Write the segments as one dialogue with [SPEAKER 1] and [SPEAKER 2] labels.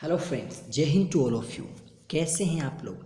[SPEAKER 1] Hello friends, Jai Hind to all of you. कैसे हैं आप लोग?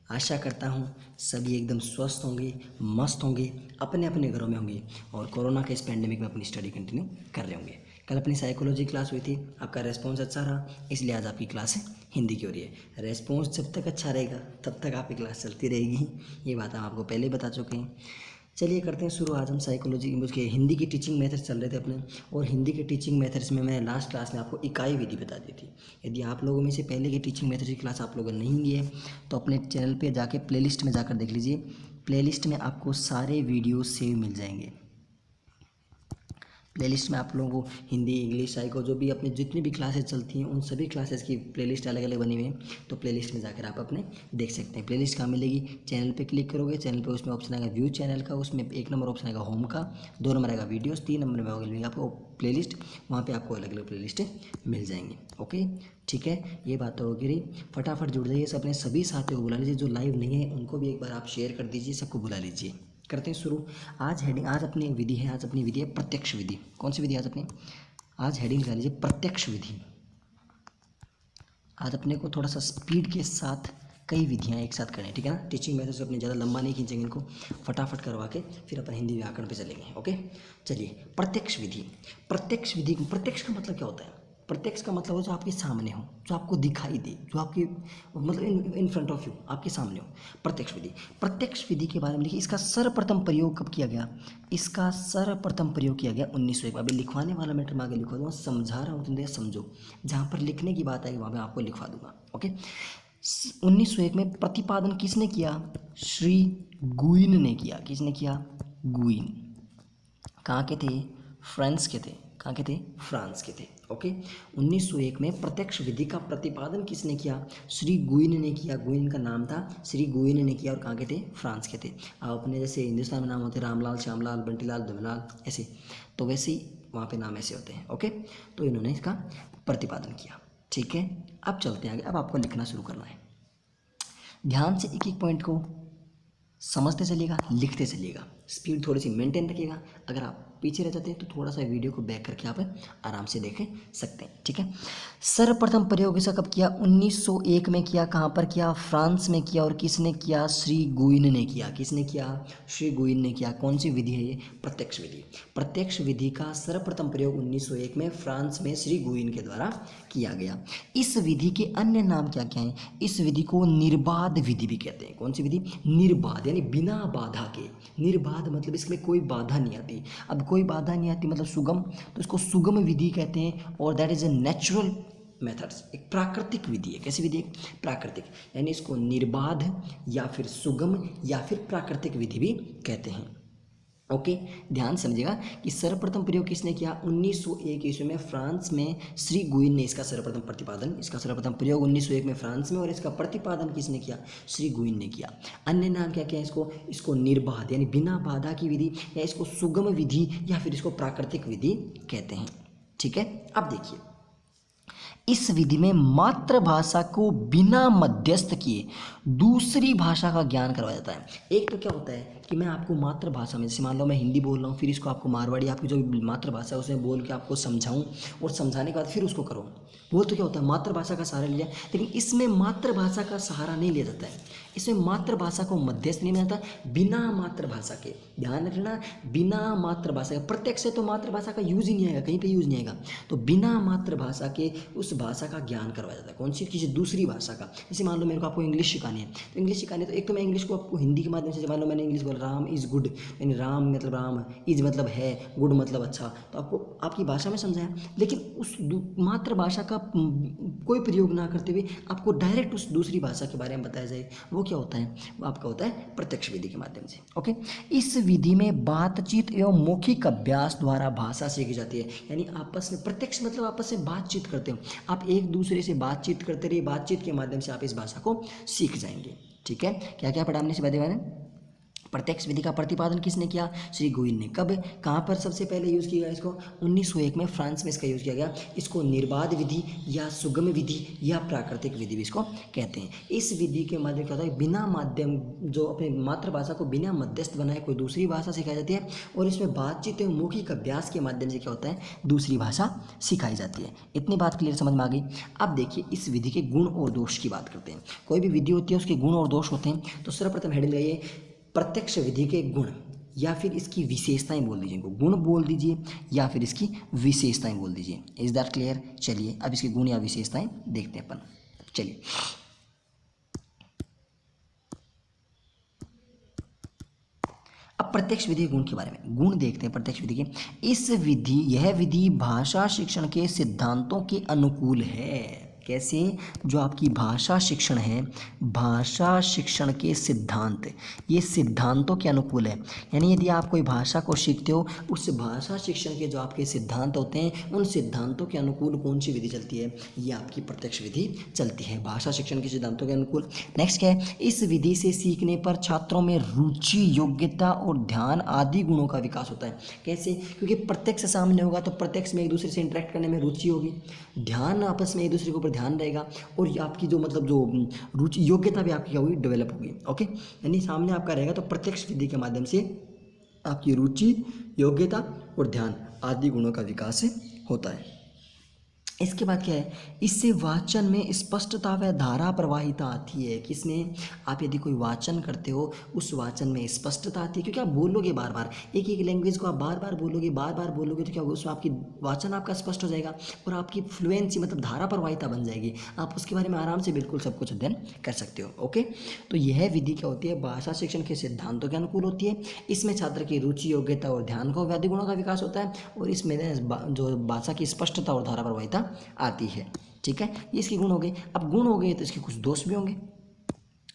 [SPEAKER 1] आशा करता हूँ सभी एकदम स्वस्थ होंगे, मस्त होंगे, अपने अपने घरों में होंगे और कोरोना के इस पेंडेमिक में अपनी स्टडी कंटिन्यू कर रहे होंगे। कल अपनी साइकोलॉजी क्लास हुई थी, आपका रेस्पॉन्स अच्छा रहा, इसलिए आज आपकी क्लास है हिंदी की हो रही है। रेस्पॉन्स जब तक अच्छा रहेगा तब तक आपकी क्लास चलती रहेगी, ये बात हम आपको पहले ही बता चुके हैं। चलिए करते हैं शुरू। आज हम साइकोलॉजी उसके हिंदी की टीचिंग मेथड्स चल रहे थे अपने, और हिंदी के टीचिंग मेथड्स में मैंने लास्ट क्लास में आपको इकाई विधि बता दी थी। यदि आप लोगों में से पहले की टीचिंग मेथड्स की क्लास आप लोगों ने नहीं ली है तो अपने चैनल पे जाके प्लेलिस्ट में जाकर देख लीजिए। प्लेलिस्ट में आपको सारे वीडियो सेव मिल जाएंगे। प्लेलिस्ट में आप लोगों को हिंदी, इंग्लिश, साइको जो भी अपनी जितनी भी क्लासेस चलती हैं उन सभी क्लासेस की प्लेलिस्ट अलग अलग बनी हुई है। तो प्लेलिस्ट में जाकर आप अपने देख सकते हैं। प्लेलिस्ट कहाँ मिलेगी? चैनल पे क्लिक करोगे, चैनल पे उसमें ऑप्शन आएगा व्यू चैनल का, उसमें 1 नंबर ऑप्शन आएगा होम का, 2 नंबर आएगा वीडियोस, 3 नंबर में होगा आपको प्लेलिस्ट। वहाँ पर आपको अलग अलग प्लेलिस्टें मिल जाएंगी। ओके, ठीक है, ये बात तो होगी रही। फटाफट जुड़ जाइए, अपने सभी साथियों को बुला लीजिए, जो लाइव नहीं है उनको भी एक बार आप शेयर कर दीजिए, सबको बुला लीजिए। करते हैं शुरू। आज अपनी विधि है, आज अपनी विधि है प्रत्यक्ष विधि। कौन सी विधि आज अपनी? आज हेडिंग लगा लीजिए प्रत्यक्ष विधि। आज अपने को थोड़ा सा स्पीड के साथ कई विधियाँ एक साथ करें, ठीक है ना। टीचिंग मेथड से अपने ज़्यादा लंबा नहीं खींचेंगे, इनको फटाफट करवा के फिर अपन हिंदी व्याकरण पे चलेंगे। ओके, चलिए प्रत्यक्ष विधि। प्रत्यक्ष विधि, प्रत्यक्ष का मतलब क्या होता है? प्रत्यक्ष का मतलब हो जो आपके सामने हो, जो आपको दिखाई दे, जो आपके मतलब इन फ्रंट ऑफ यू, आपके सामने हो। प्रत्यक्ष विधि। प्रत्यक्ष विधि के बारे में लिखिए, इसका सर्वप्रथम प्रयोग कब किया गया? इसका सर्वप्रथम प्रयोग किया गया 1901 में। अभी लिखवाने वाला मैटर मैं आगे लिखवा दूंगा, समझा रहा हूँ तुम समझो। जहाँ पर लिखने की बात आएगी वहाँ मैं आपको लिखवा दूंगा। ओके, 1901 में प्रतिपादन किसने किया? श्री गुइन ने किया। किसने किया? गुइन। कहाँ के थे? फ्रांस के थे। कहाँ के थे? फ्रांस के थे। ओके, 1901 में प्रत्यक्ष विधि का प्रतिपादन किसने किया? श्री गुइन ने किया। गुइन का नाम था, श्री गुइन ने किया। और कहाँ के थे? फ्रांस के थे। आप अपने जैसे हिंदुस्तान में नाम होते रामलाल, श्यामलाल, बंटीलाल, धनलाल ऐसे, तो वैसे ही वहाँ पे नाम ऐसे होते हैं। ओके, तो इन्होंने इसका प्रतिपादन किया। ठीक है, अब चलते हैं आगे। अब आपको लिखना शुरू करना है। ध्यान से एक एक पॉइंट को समझते चलिएगा, लिखते चलिएगा, स्पीड थोड़ी सी मेंटेन रखिएगा। अगर आप पीछे रह जाते हैं तो थोड़ा सा वीडियो को बैक करके आप आराम से देख सकते हैं। ठीक है, सर्वप्रथम प्रयोग इसका कब किया? 1901 में किया। कहाँ पर किया? फ्रांस में किया। और किसने किया? श्री गुइन ने किया। किसने किया? श्री गुइन ने किया। कौन सी विधि है ये? प्रत्यक्ष विधि। प्रत्यक्ष विधि का सर्वप्रथम प्रयोग 1901 में फ्रांस में श्री गुइन के द्वारा किया गया। इस विधि के अन्य नाम क्या क्या हैं? इस विधि को निर्बाध विधि भी कहते हैं। कौन सी विधि? निर्बाध, यानी बिना बाधा के। निर्बाध मतलब इसमें कोई बाधा नहीं आती। अब कोई बाधा नहीं आती मतलब सुगम, तो इसको सुगम विधि कहते हैं। और that is a natural methods, एक प्राकृतिक विधि है। कैसी विधि? प्राकृतिक, यानी इसको निर्बाध या फिर सुगम या फिर प्राकृतिक विधि भी कहते हैं। ओके, ध्यान समझिएगा कि सर्वप्रथम प्रयोग किसने किया? 1901 ईस्वी में फ्रांस में श्री गुइन ने इसका सर्वप्रथम प्रतिपादन, इसका सर्वप्रथम प्रयोग 1901 में फ्रांस में, और इसका प्रतिपादन किसने किया? श्री गुइन ने किया। अन्य नाम क्या क्या है इसको? इसको निर्बाध यानी बिना बाधा की विधि, या इसको सुगम विधि, या फिर इसको प्राकृतिक विधि कहते हैं। ठीक है, अब देखिए, इस विधि में मातृभाषा को बिना मध्यस्थ किए दूसरी भाषा का ज्ञान करवाया जाता है। एक तो क्या होता है कि मैं आपको मातृभाषा में, जैसे मान लो मैं हिंदी बोल रहा हूँ, फिर इसको आपको मारवाड़ी, आपकी जो मातृभाषा है उसमें बोल के आपको समझाऊँ, और समझाने के बाद फिर उसको करूँ। वो तो क्या होता है? मातृभाषा का सहारा लिया। लेकिन इसमें मातृभाषा का सहारा नहीं लिया जाता है, इसमें मातृभाषा को मध्यस्थ नहीं माना जाता, बिना मातृभाषा के। ध्यान रखना, बिना मातृभाषा के। प्रत्यक्ष से तो मातृभाषा का यूज ही नहीं आएगा, कहीं पे यूज नहीं आएगा। तो बिना मातृभाषा के उस भाषा का ज्ञान करवाया जाता है। कौन सी? किसी दूसरी भाषा का। जैसे मान लो मेरे को आपको इंग्लिश सिखानी है, तो इंग्लिश सिखानी है तो एक तो मैं इंग्लिश को आपको हिंदी के माध्यम से, मान लो मैंने इंग्लिश बोला राम इज़ गुड, यानी राम मतलब राम, इज मतलब है, गुड मतलब अच्छा, तो आपको आपकी भाषा में समझाया। लेकिन उस मातृभाषा का कोई प्रयोग ना करते हुए आपको डायरेक्ट उस दूसरी भाषा के बारे में बताया जाए, वो क्या होता है? वो आपका होता है प्रत्यक्ष विधि के माध्यम से। ओके, इस विधि में बातचीत एवं मौखिक अभ्यास द्वारा भाषा सीखी जाती है। यानी आपस में, प्रत्यक्ष मतलब आपस में बातचीत करते हो, आप एक दूसरे से बातचीत करते रहिए, बातचीत के माध्यम से आप इस भाषा को सीख जाएंगे। ठीक है, क्या क्या पढ़ा हमने इस बारे में? प्रत्यक्ष विधि का प्रतिपादन किसने किया? श्री गोयल ने। कब, कहाँ पर सबसे पहले यूज़ किया गया इसको? 1901 में फ्रांस में इसका यूज़ किया गया। इसको निर्बाध विधि या सुगम विधि या प्राकृतिक विधि भी इसको कहते हैं। इस विधि के माध्यम क्या होता है, बिना माध्यम, जो अपनी मातृभाषा को बिना मध्यस्थ बनाए कोई दूसरी भाषा सिखाई जाती है, और इसमें बातचीत एवं मौखिक अभ्यास के माध्यम से क्या होता है, दूसरी भाषा सिखाई जाती है। इतनी बात क्लियर समझ में आ गई। अब देखिए इस विधि के गुण और दोष की बात करते हैं। कोई भी विधि होती है उसके गुण और दोष होते हैं। तो सर्वप्रथम हेडिंग लगाइए, प्रत्यक्ष विधि के गुण या फिर इसकी विशेषताएं बोल दीजिए, इनको गुण बोल दीजिए या फिर इसकी विशेषताएं बोल दीजिए। Is that clear? चलिए अब इसके गुण या विशेषताएं देखते हैं अपन। चलिए अब प्रत्यक्ष विधि के गुण के बारे में गुण देखते हैं प्रत्यक्ष विधि के। यह विधि भाषा शिक्षण के सिद्धांतों के अनुकूल है। कैसे? जो आपकी भाषा शिक्षण है, भाषा शिक्षण के सिद्धांत, ये सिद्धांतों के अनुकूल है। यानी यदि आप कोई भाषा को सीखते हो, उस भाषा शिक्षण के जो आपके सिद्धांत होते हैं, उन सिद्धांतों के अनुकूल कौन सी विधि चलती है? ये आपकी प्रत्यक्ष विधि चलती है, भाषा शिक्षण के सिद्धांतों के अनुकूल। नेक्स्ट क्या है? इस विधि से सीखने पर छात्रों में रुचि, योग्यता और ध्यान आदि गुणों का विकास होता है। कैसे? क्योंकि प्रत्यक्ष सामने होगा तो प्रत्यक्ष में एक दूसरे से इंटरेक्ट करने में रुचि होगी, ध्यान आपस में एक दूसरे के ऊपर ध्यान रहेगा, और आपकी जो मतलब जो रुचि, योग्यता भी आपकी क्या होगी, डेवलप होगी। ओके, यानी सामने आपका रहेगा तो प्रत्यक्ष विधि के माध्यम से आपकी रुचि, योग्यता और ध्यान आदि गुणों का विकास होता है। इसके बाद क्या है? इससे वाचन में स्पष्टता व धारा प्रवाहिता आती है। किसमें? आप यदि कोई वाचन करते हो, उस वाचन में स्पष्टता आती है, क्योंकि आप बोलोगे बार बार, एक एक लैंग्वेज को आप बार बार बोलोगे तो क्या होगा, उसमें आपकी वाचन आपका स्पष्ट हो जाएगा और आपकी फ्लुएंसी मतलब धारा प्रवाहिता बन जाएगी। आप उसके बारे में आराम से बिल्कुल सब कुछ अध्ययन कर सकते हो। ओके, तो यह विधि क्या होती है? भाषा शिक्षण के सिद्धांतों के अनुकूल होती है। इसमें छात्र की रुचि, योग्यता और ध्यान को आदि गुणों का विकास होता है, और इसमें जो भाषा की स्पष्टता और धारा प्रवाहिता आती है। ठीक है, ये इसके गुण हो गए। अब गुण हो गए तो इसके कुछ दोष भी होंगे,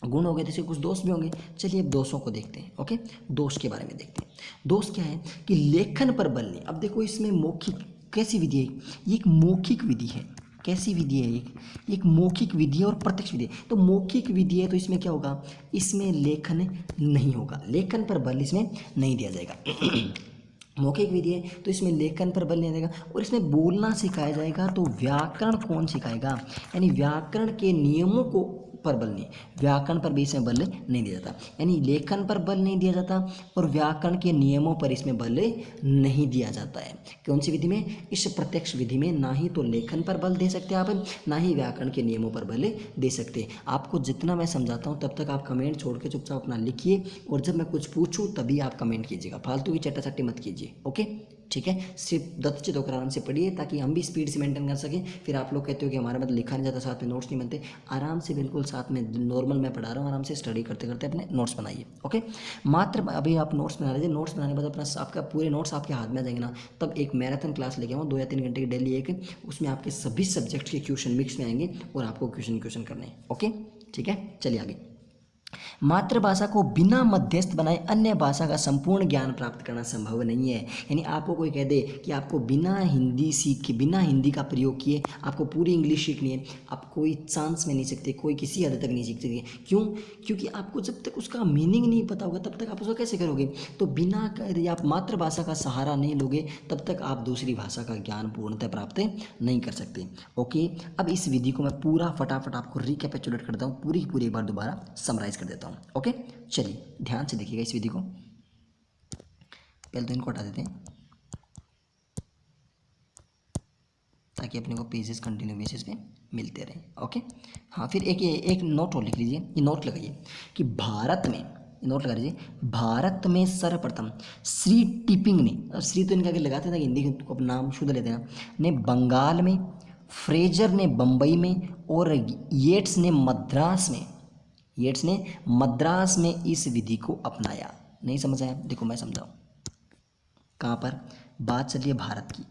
[SPEAKER 1] गुण हो गए तो इसके कुछ दोष भी होंगे। चलिए अब दोषों को देखते हैं। ओके, दोष के बारे में देखते हैं। दोष क्या है कि लेखन पर बल नहीं। अब देखो इसमें मौखिक, कैसी विधि है ये? एक मौखिक विधि है। कैसी विधि है? एक मौखिक विधि है और प्रत्यक्ष विधि है। तो मौखिक विधि है तो इसमें क्या होगा? इसमें लेखन नहीं होगा, लेखन पर बल इसमें नहीं दिया जाएगा। मौखिक विधि है तो इसमें लेखन पर बल नहीं देगा, और इसमें बोलना सिखाया जाएगा। तो व्याकरण कौन सिखाएगा? यानी व्याकरण के नियमों को पर बल नहीं, व्याकरण पर भी इसमें बल नहीं दिया जाता। यानी लेखन पर बल नहीं दिया जाता और व्याकरण के नियमों पर इसमें बल नहीं दिया जाता है। कौन सी विधि में? इस प्रत्यक्ष विधि में ना ही तो लेखन पर बल दे सकते आप, ना ही व्याकरण के नियमों पर बल दे सकते। आपको जितना मैं समझाता हूँ तब तक आप कमेंट छोड़ के चुपचाप अपना लिखिए, और जब मैं कुछ पूछूँ तभी आप कमेंट कीजिएगा, फालतू की चट्टाचट्टी मत कीजिए। ओके, ठीक है, सिर्फ दत्तचित होकर आराम से पढ़िए ताकि हम भी स्पीड से मेंटेन कर सकें। फिर आप लोग कहते हो कि हमारा मतलब लिखा नहीं जाता, साथ में नोट्स नहीं बनते। आराम से बिल्कुल साथ में नॉर्मल मैं पढ़ा रहा हूँ, आराम से स्टडी करते करते अपने नोट्स बनाइए। ओके, मात्र अभी आप नोट्स बना लीजिए, नोट्स बनाने के बाद अपना आपका पूरे नोट्स आपके हाथ में आ जाएंगे ना, तब एक मैराथन क्लास लेके आऊँ 2 या 3 घंटे की डेली एक, उसमें आपके सभी सब्जेक्ट के क्वेश्चन मिक्स में आएंगे और आपको क्वेश्चन करने हैं। ओके, ठीक है, चलिए आगे। मातृभाषा को बिना मध्यस्थ बनाए अन्य भाषा का संपूर्ण ज्ञान प्राप्त करना संभव नहीं है। यानी आपको कोई कह दे कि आपको बिना हिंदी सीखे, बिना हिंदी का प्रयोग किए आपको पूरी इंग्लिश सीखनी है, आप कोई चांस में नहीं सकते, कोई किसी हद तक नहीं सीख सकते। क्यों? क्योंकि आपको जब तक उसका मीनिंग नहीं पता होगा तब तक आप उसको कैसे करोगे? तो बिना आप मातृभाषा का सहारा नहीं लोगे तब तक आप दूसरी भाषा का ज्ञान पूर्णतः प्राप्त नहीं कर सकते। ओके, अब इस विधि को मैं पूरा फटाफट आपको रिकैपिचुलेट करता हूँ, पूरी की पूरी एक बार दोबारा समराइज कर देता हूँ। ओके, चलिए ध्यान से देखिएगा इस विधि को। पहले तो इनको हटा देते हैं ताकि अपने को पेजेस कंटिन्यू बेसिस पे मिलते रहे। ओके, हाँ, फिर एक नोट और लिख लीजिए, ये नोट लगाइए कि भारत में, नोट लगा लीजिए, भारत में सर्वप्रथम श्री टिपिंग ने, अब श्री तो इनका आगे लगाते थे कि हिंदी को नाम शुद्ध लेते हैं, ने बंगाल में, फ्रेजर ने बम्बई में और येट्स ने मद्रास में इस विधि को अपनाया। नहीं समझ आया? देखो मैं समझाऊँ। कहाँ पर बात चलिए भारत की,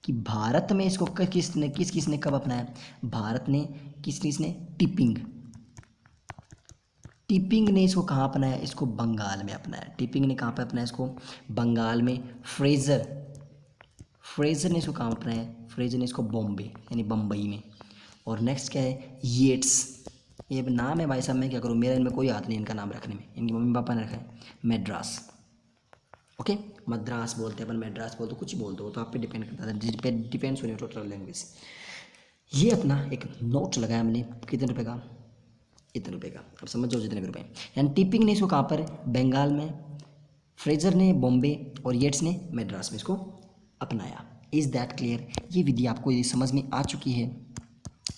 [SPEAKER 1] कि भारत में इसको किसने कब अपनाया? भारत ने किसने टिपिंग ने इसको कहाँ अपनाया? इसको बंगाल में अपनाया। टिपिंग ने कहाँ पर अपनाया इसको? बंगाल में। फ्रेजर ने इसको कहाँ अपनाया? फ्रेजर ने इसको बॉम्बे यानी बम्बई में। और नेक्स्ट क्या है? येट्स ये नाम है भाई साहब, मैं क्या करूँ, मेरा इनमें कोई हाथ नहीं इनका नाम रखने में, इनके मम्मी पापा ने रखा है मैड्रास। ओके, मद्रास बोलते हैं अपन, मैड्रास बोलते, कुछ बोल दो, तो आप पे डिपेंड करता है, depends on your total language. ये अपना एक नोट लगाया मैंने, कितने रुपए का, इतने रुपए का, अब समझ जाओ जितने भी रुपए। यानी टिपिंग ने इसको कहाँ पर, बंगाल में, फ्रेजर ने बॉम्बे और येट्स ने मैड्रास में इसको अपनाया। Is that clear? ये विधि आपको यदि समझ में आ चुकी है,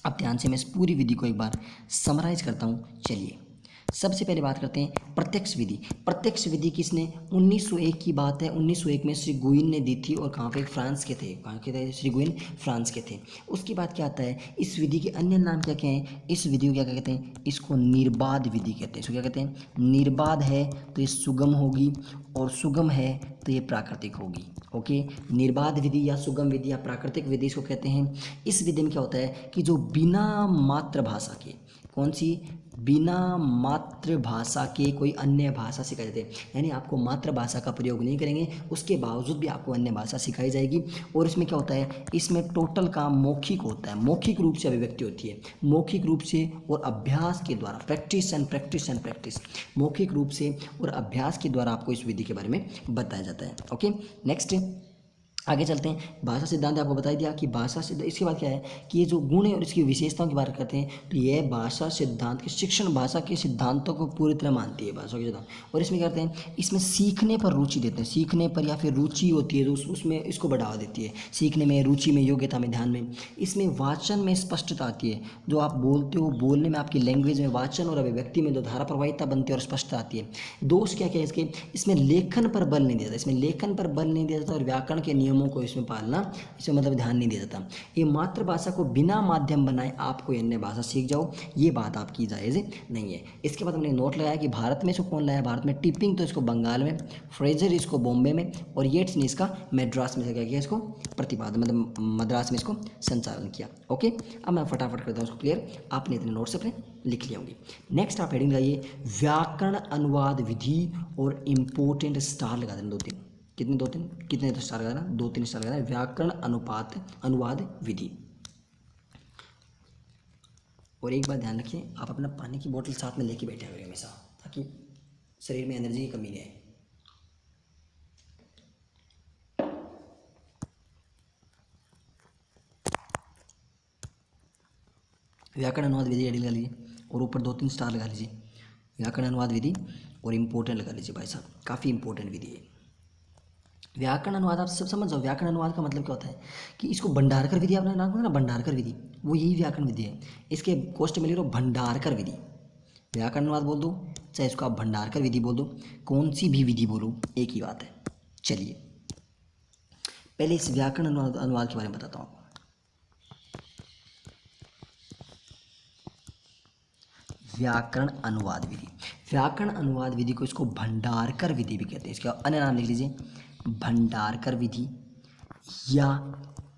[SPEAKER 1] अब ध्यान से मैं इस पूरी विधि को एक बार समराइज करता हूँ। चलिए सबसे पहले बात करते हैं प्रत्यक्ष विधि। प्रत्यक्ष विधि किसने, 1901 की बात है, 1901 में श्री गुइन ने दी थी, और कहाँ पे, फ्रांस के थे, कहाँ के थे श्री गुइन, फ्रांस के थे। उसके बाद क्या आता है, इस विधि के अन्य नाम क्या क्या हैं, इस विधि को क्या कहते हैं, इसको निर्बाध विधि कहते हैं। इसको क्या कहते हैं, निर्बाध है तो ये सुगम होगी, और सुगम है तो ये प्राकृतिक होगी। ओके, निर्बाध विधि या सुगम विधि या प्राकृतिक विधि इसको कहते हैं। इस विधि में क्या होता है कि जो बिना मातृभाषा के, कौन सी, बिना मातृभाषा के कोई अन्य भाषा सिखाई जाती है, यानी आपको मातृभाषा का प्रयोग नहीं करेंगे, उसके बावजूद भी आपको अन्य भाषा सिखाई जाएगी। और इसमें क्या होता है, इसमें टोटल काम मौखिक होता है, मौखिक रूप से अभिव्यक्ति होती है, मौखिक रूप से और अभ्यास के द्वारा, practice and practice and practice, मौखिक रूप से और अभ्यास के द्वारा आपको इस विधि के बारे में बताया जाता है। ओके, नेक्स्ट आगे चलते हैं। भाषा सिद्धांत आपको बता दिया कि भाषा सिद्धांत, इसके बाद क्या है कि ये जो गुण है और इसकी विशेषताओं की बात करते हैं, तो यह भाषा सिद्धांत के शिक्षण भाषा के सिद्धांतों को पूरी तरह मानती है, भाषा के सिद्धांत। और इसमें क्या करते हैं, इसमें सीखने पर रुचि देते हैं, सीखने पर या फिर रुचि होती है तो उसमें इसको बढ़ावा देती है, सीखने में, रुचि में, योग्यता में, ध्यान में। इसमें वाचन में स्पष्टता आती है, जो आप बोलते हो, बोलने में, आपकी लैंग्वेज में, वाचन और अभिव्यक्ति में जो धारा प्रवाहिता बनती है और स्पष्टता आती है। दोष क्या क्या है इसके, इसमें लेखन पर बल नहीं दिया जाता, इसमें लेखन पर बल नहीं दिया जाता, और व्याकरण के नियमों को इसमें पालना, इसमें मतलब ध्यान नहीं दिया जाता। ये मातृभाषा को बिना माध्यम बनाए आप कोई अन्य भाषा सीख जाओ, ये बात आपकी जायज़ नहीं है। इसके बाद हमने नोट लगाया कि भारत में इसको कौन लाया, भारत में टिपिंग तो इसको बंगाल में, फ्रेजर इसको बॉम्बे में, और येट्स ने इसका मैड्रास में क्या किया, इसको प्रतिपादन, मतलब मद्रास में इसको संचालन किया। ओके, अब मैं फटाफट करता हूँ इसको क्लियर, आपने इतने नोट्स अपने लिख लिए होंगे। नेक्स्ट आप हेडिंग लगाइए, व्याकरण अनुवाद विधि और इम्पोर्टेंट स्टार लगा देना, 2-3, कितने, 2-3, कितने तो स्टार लगाना, 2-3 स्टार लगाना, व्याकरण अनुवाद विधि। और एक बात ध्यान रखिए, आप अपना पानी की बोतल साथ में लेके बैठे हुए हमेशा, ताकि शरीर में एनर्जी की कमी नहीं आए। व्याकरण अनुवाद विधि रेडी लगा लीजिए, और ऊपर 2-3 स्टार लगा लीजिए, व्याकरण अनुवाद विधि और इम्पोर्टेंट लगा लीजिए भाई साहब, काफ़ी इंपॉर्टेंट विधि है। व्याकरण अनुवाद आप सब समझ जाओ, व्याकरण अनुवाद का मतलब क्या होता है कि इसको भंडारकर विधि, आपने नाम सुना ना, भंडारकर विधि, वो यही व्याकरण विधि है। इसके कोष्ट में लिख लो भंडारकर विधि, व्याकरण अनुवाद बोल दो, चाहे इसको आप भंडारकर विधि बोल दो, कौन सी भी विधि बोलो एक ही बात है। चलिए पहले इस व्याकरण अनुवाद के बारे में बताता हूँ आपको। व्याकरण अनुवाद विधि, व्याकरण अनुवाद विधि को इसको भंडारकर विधि भी कहते हैं, इसका अन्य नाम लिख लीजिए, भंडारकर विधि या